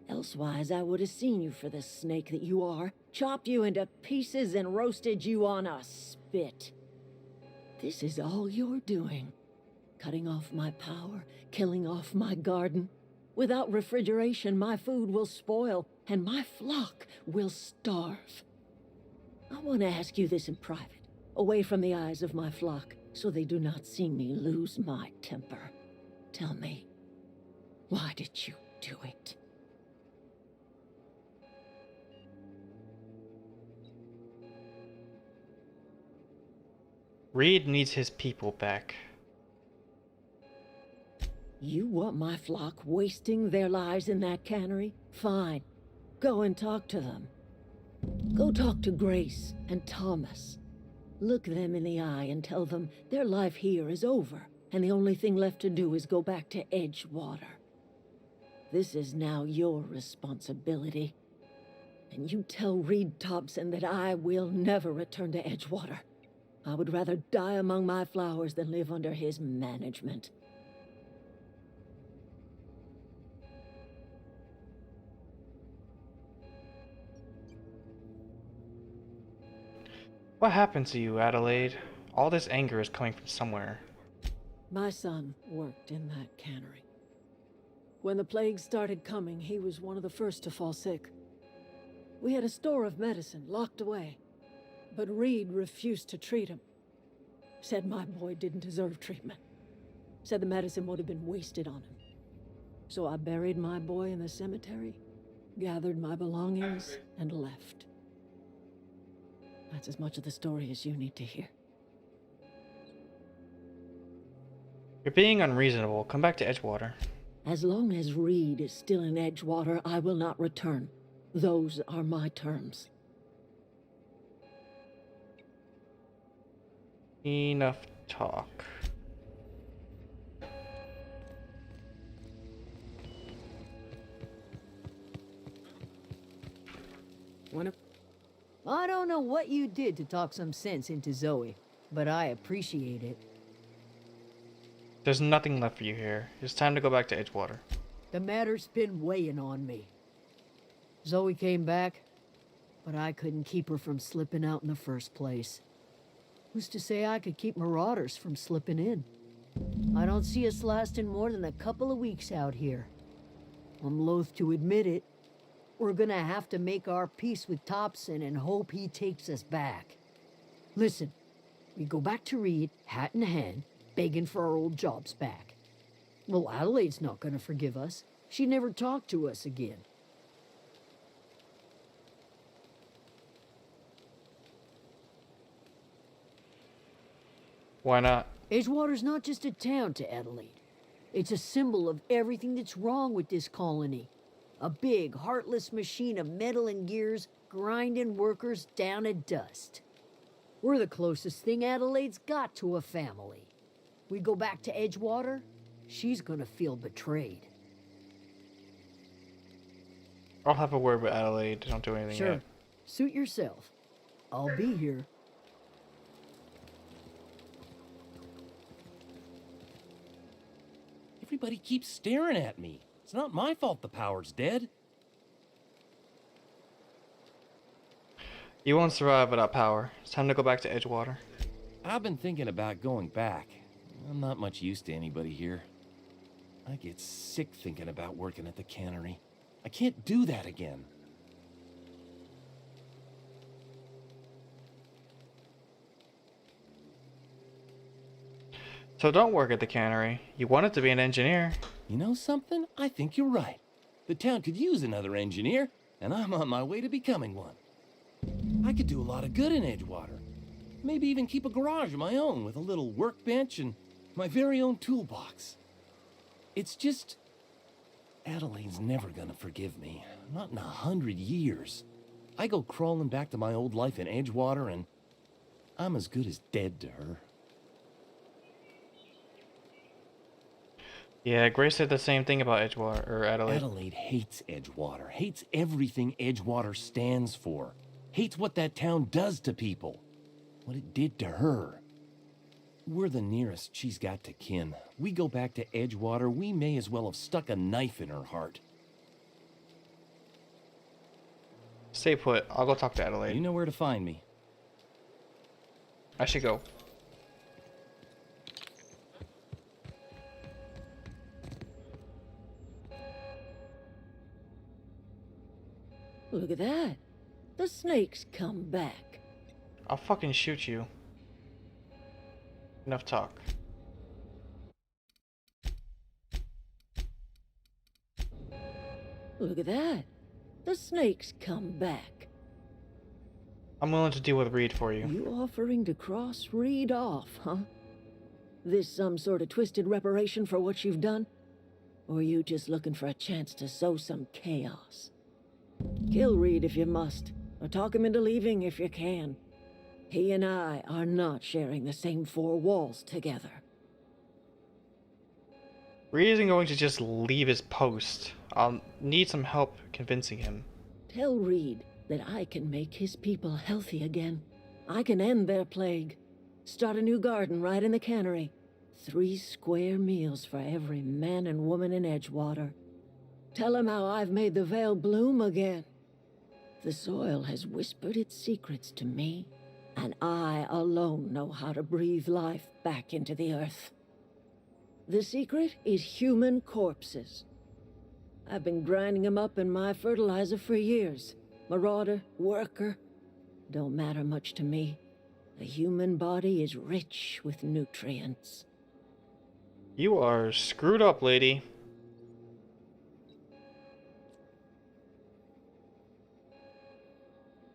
Elsewise, I would have seen you for the snake that you are, chopped you into pieces and roasted you on a spit. This is all you're doing. Cutting off my power, killing off my garden. Without refrigeration, my food will spoil, and my flock will starve. I want to ask you this in private, away from the eyes of my flock, so they do not see me lose my temper. Tell me, why did you do it? Reed needs his people back. You want my flock wasting their lives in that cannery? Fine. Go and talk to them. Go talk to Grace and Thomas. Look them in the eye and tell them their life here is over, and the only thing left to do is go back to Edgewater. This is now your responsibility. And you tell Reed Thompson that I will never return to Edgewater. I would rather die among my flowers than live under his management. What happened to you, Adelaide? All this anger is coming from somewhere. My son worked in that cannery. When the plague started coming, he was one of the first to fall sick. We had a store of medicine locked away, but Reed refused to treat him. Said my boy didn't deserve treatment. Said the medicine would have been wasted on him. So I buried my boy in the cemetery, gathered my belongings, and left. That's as much of the story as you need to hear. You're being unreasonable. Come back to Edgewater. As long as Reed is still in Edgewater, I will not return. Those are my terms. Enough talk. I don't know what you did to talk some sense into Zoe, but I appreciate it. There's nothing left for you here. It's time to go back to Edgewater. The matter's been weighing on me. Zoe came back, but I couldn't keep her from slipping out in the first place. Who's to say I could keep marauders from slipping in? I don't see us lasting more than a couple of weeks out here. I'm loath to admit it. We're gonna have to make our peace with Thompson and hope he takes us back. Listen, we go back to Reed, hat in hand, begging for our old jobs back. Well, Adelaide's not gonna forgive us. She never talked to us again. Why not? Edgewater's not just a town to Adelaide. It's a symbol of everything that's wrong with this colony. A big, heartless machine of metal and gears grinding workers down to dust. We're the closest thing Adelaide's got to a family. We go back to Edgewater, she's gonna feel betrayed. I'll have a word with Adelaide. Don't do anything Sure. yet. Suit yourself. I'll be here. Everybody keeps staring at me. It's not my fault the power's dead. You won't survive without power. It's time to go back to Edgewater. I've been thinking about going back. I'm not much use to anybody here. I get sick thinking about working at the cannery. I can't do that again. So don't work at the cannery. You wanted to be an engineer. You know something? I think you're right. The town could use another engineer, and I'm on my way to becoming one. I could do a lot of good in Edgewater. Maybe even keep a garage of my own with a little workbench and my very own toolbox. It's just... Adelaide's never gonna forgive me. Not in 100 years. I go crawling back to my old life in Edgewater, and I'm as good as dead to her. Yeah, Grace said the same thing about Edgewater, or Adelaide. Adelaide hates Edgewater, hates everything Edgewater stands for, hates what that town does to people, what it did to her. We're the nearest she's got to kin. We go back to Edgewater, we may as well have stuck a knife in her heart. Stay put. I'll go talk to Adelaide. You know where to find me. I should go. Look at that. The snake's come back. I'll fucking shoot you. Enough talk. Look at that. The snake's come back. I'm willing to deal with Reed for you. You offering to cross Reed off, huh? This some sort of twisted reparation for what you've done? Or you just looking for a chance to sow some chaos? Kill Reed if you must, or talk him into leaving if you can. He and I are not sharing the same four walls together. Reed isn't going to just leave his post. I'll need some help convincing him. Tell Reed that I can make his people healthy again. I can end their plague. Start a new garden right in the cannery. 3 square meals for every man and woman in Edgewater. Tell him how I've made the Vale bloom again. The soil has whispered its secrets to me, and I alone know how to breathe life back into the earth. The secret is human corpses. I've been grinding them up in my fertilizer for years. Marauder, worker, don't matter much to me. The human body is rich with nutrients. You are screwed up, lady.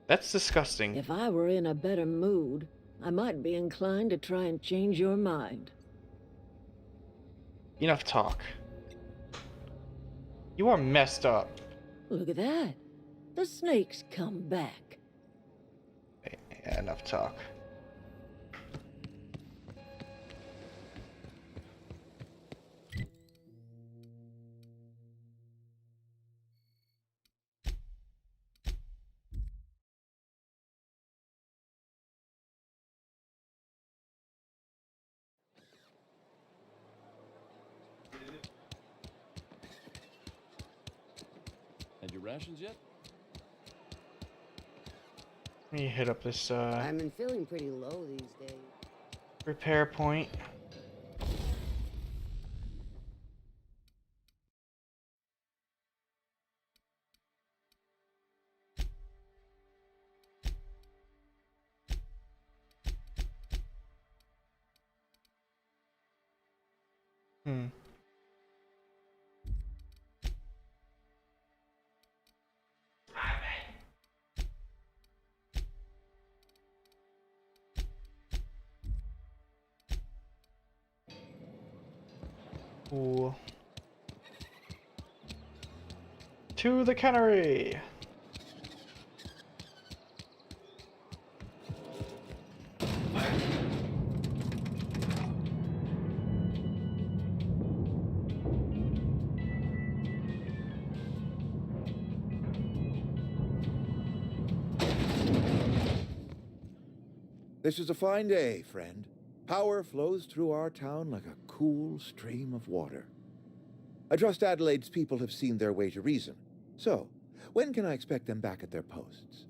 That's disgusting. If I were in a better mood, I might be inclined to try and change your mind. Enough talk. You are messed up. Look at that. The snake's come back. Yeah, enough talk. Had your rations yet? Let me hit up this I've been feeling pretty low these days. repair point. Ooh. To the cannery. This is a fine day, friend. Power flows through our town like a cool stream of water. I trust Adelaide's people have seen their way to reason. So, when can I expect them back at their posts?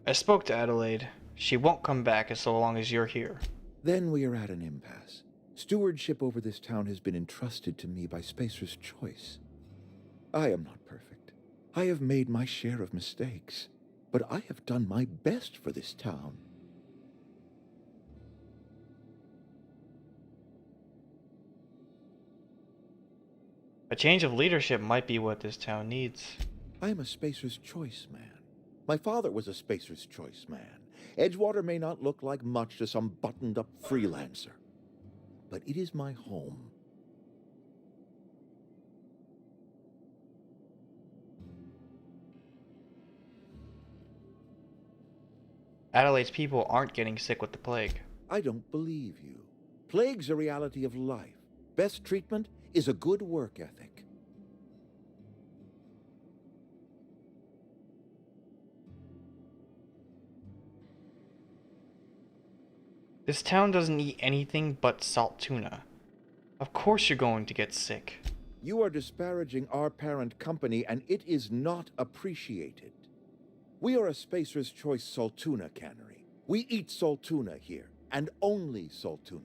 I spoke to Adelaide. She won't come back as long as you're here. Then we are at an impasse. Stewardship over this town has been entrusted to me by Spacer's Choice. I am not perfect. I have made my share of mistakes, but I have done my best for this town. A change of leadership might be what this town needs. I am a Spacer's Choice man. My father was a Spacer's Choice man. Edgewater may not look like much to some buttoned-up freelancer, but it is my home. Adelaide's people aren't getting sick with the plague. I don't believe you. Plague's a reality of life. Best treatment is a good work ethic. This town doesn't eat anything but salt tuna. Of course you're going to get sick. You are disparaging our parent company, and it is not appreciated. We are a Spacer's Choice Saltuna cannery. We eat saltuna here, and only saltuna.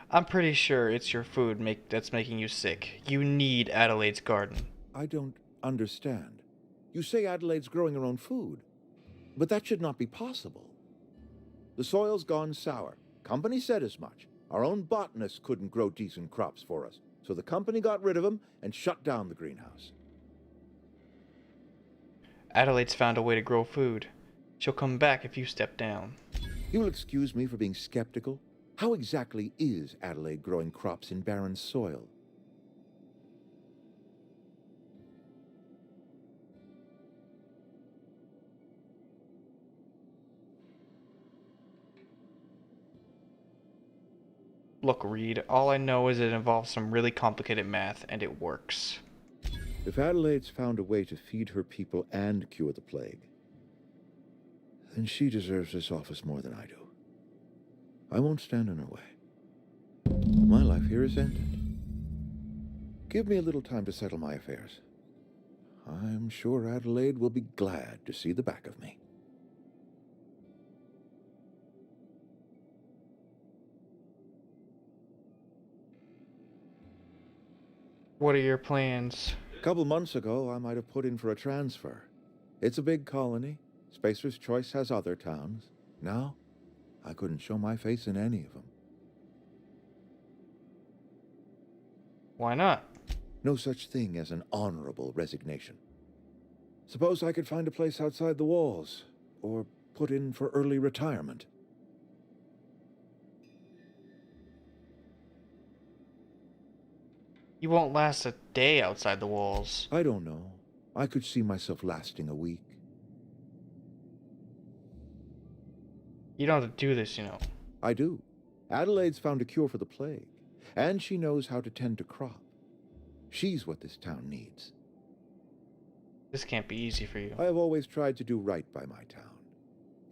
I'm pretty sure it's your food that's making you sick. You need Adelaide's garden. I don't understand. You say Adelaide's growing her own food, but that should not be possible. The soil's gone sour. Company said as much. Our own botanists couldn't grow decent crops for us, so the company got rid of them and shut down the greenhouse. Adelaide's found a way to grow food. She'll come back if you step down. You will excuse me for being skeptical. How exactly is Adelaide growing crops in barren soil? Look, Reed, all I know is it involves some really complicated math, and it works. If Adelaide's found a way to feed her people and cure the plague, then she deserves this office more than I do. I won't stand in her way. My life here is ended. Give me a little time to settle my affairs. I'm sure Adelaide will be glad to see the back of me. What are your plans? A couple months ago, I might have put in for a transfer. It's a big colony. Spacer's Choice has other towns. Now, I couldn't show my face in any of them. Why not? No such thing as an honorable resignation. Suppose I could find a place outside the walls, or put in for early retirement. You won't last a day outside the walls. I don't know. I could see myself lasting a week. You don't have to do this, you know. I do. Adelaide's found a cure for the plague, and she knows how to tend to crop. She's what this town needs. This can't be easy for you. I have always tried to do right by my town.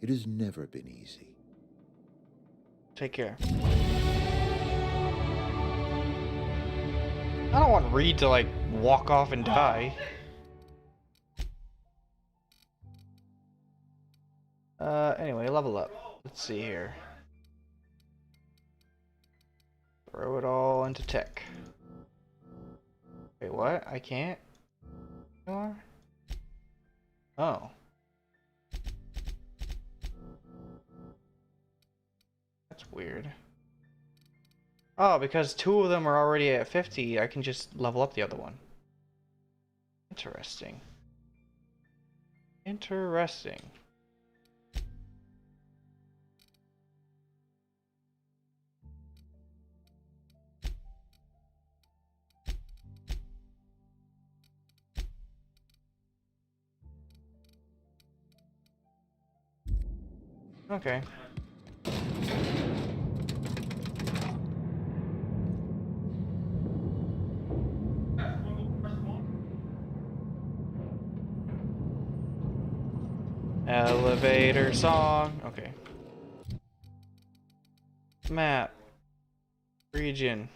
It has never been easy. Take care. I don't want Reed to, like, walk off and die. Anyway, level up. Let's see here. Throw it all into tech. Wait, what? I can't? Anymore? Oh. That's weird. Oh, because two of them are already at 50, I can just level up the other one. Interesting. Interesting. Okay. Elevator song. Okay. Map. Region.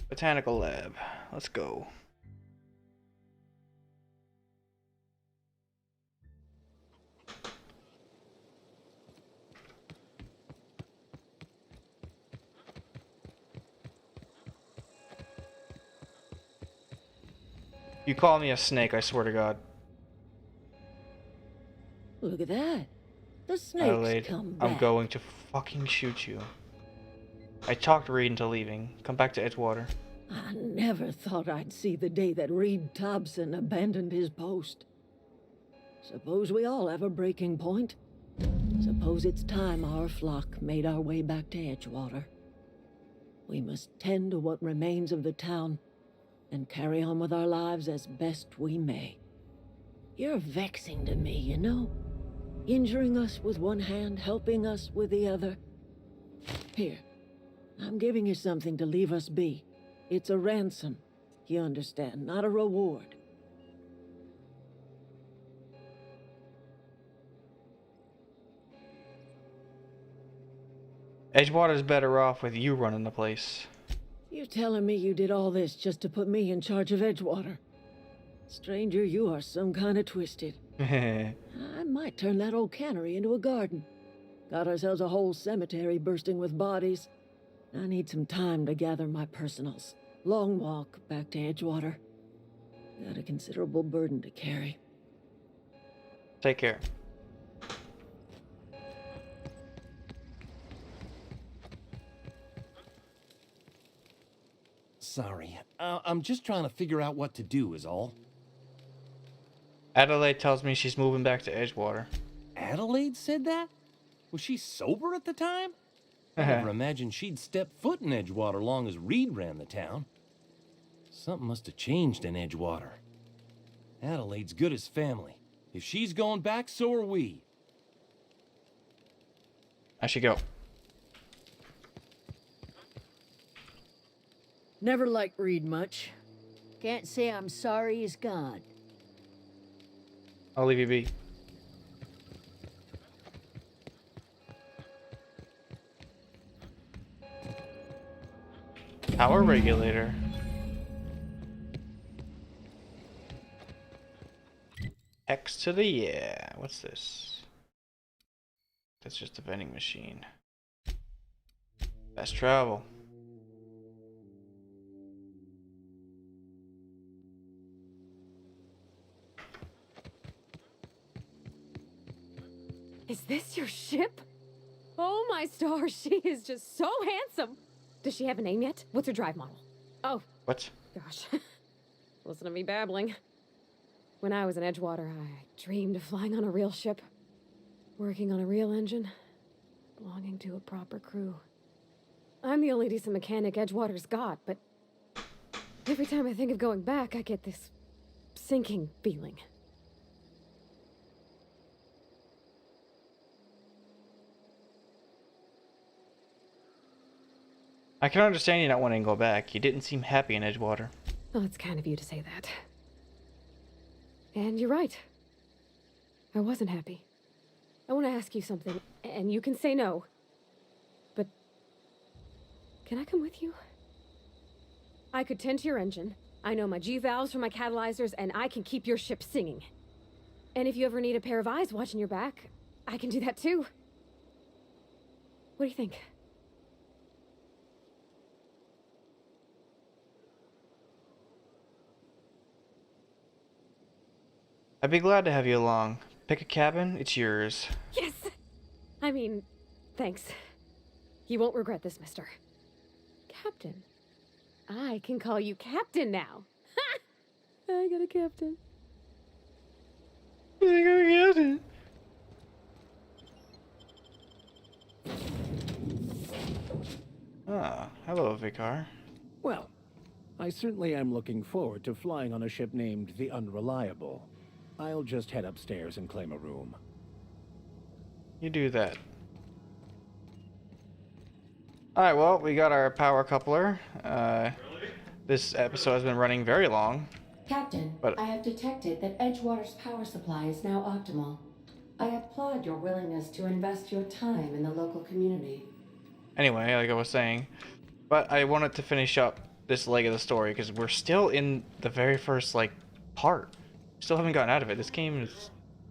Botanical lab. Let's go. You call me a snake, I swear to God. Look at that. The snakes Adelaide, come back. I'm going to fucking shoot you. I talked Reed into leaving. Come back to Edgewater. I never thought I'd see the day that Reed Thompson abandoned his post. Suppose we all have a breaking point. Suppose it's time our flock made our way back to Edgewater. We must tend to what remains of the town and carry on with our lives as best we may. You're vexing to me, you know? Injuring us with one hand, helping us with the other. Here, I'm giving you something to leave us be. It's a ransom, you understand, not a reward. Edgewater's better off with you running the place. You telling me you did all this just to put me in charge of Edgewater? Stranger, you are some kind of twisted. I might turn that old cannery into a garden. Got ourselves a whole cemetery bursting with bodies. I need some time to gather my personals. Long walk back to Edgewater. Got a considerable burden to carry. Take care. Sorry. I'm just trying to figure out what to do is all. Adelaide tells me she's moving back to Edgewater. Adelaide said that? Was she sober at the time? I never imagined she'd step foot in Edgewater long as Reed ran the town. Something must have changed in Edgewater. Adelaide's good as family. If she's going back, so are we. I should go. Never liked Reed much. Can't say I'm sorry he's gone. I'll leave you be. Power regulator. X to the yeah. What's this? That's just a vending machine. Fast travel. Is this your ship? Oh my stars, she is just so handsome. Does she have a name yet? What's her drive model? Oh. What? Gosh. Listen to me babbling. When I was in Edgewater, I dreamed of flying on a real ship. Working on a real engine. Belonging to a proper crew. I'm the only decent mechanic Edgewater's got, but every time I think of going back, I get this sinking feeling. I can understand you not wanting to go back. You didn't seem happy in Edgewater. Well, it's kind of you to say that. And you're right. I wasn't happy. I want to ask you something, and you can say no. But can I come with you? I could tend to your engine. I know my G-valves for my catalyzers, and I can keep your ship singing. And if you ever need a pair of eyes watching your back, I can do that too. What do you think? I'd be glad to have you along. Pick a cabin, it's yours. Yes! I mean, thanks. You won't regret this, mister. Captain. I can call you Captain now. Ha! I got a captain. I got a captain. Ah, hello, Vicar. Well, I certainly am looking forward to flying on a ship named the Unreliable. I'll just head upstairs and claim a room. You do that. Alright, well, we got our power coupler. This episode has been running very long. Captain, I have detected that Edgewater's power supply is now optimal. I applaud your willingness to invest your time in the local community. Anyway, like I was saying, but I wanted to finish up this leg of the story because we're still in the very first, like, part. Still haven't gotten out of it. This game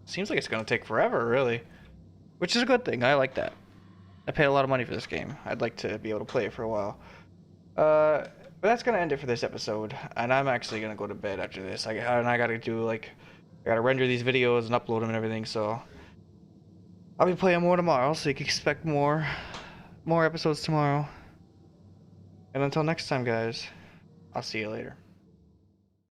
seems like it's going to take forever, really. Which is a good thing. I like that. I paid a lot of money for this game. I'd like to be able to play it for a while. But that's going to end it for this episode. And I'm actually going to go to bed after this. I got to do, like, I got to render these videos and upload them and everything. So I'll be playing more tomorrow. So you can expect more episodes tomorrow. And until next time, guys, I'll see you later.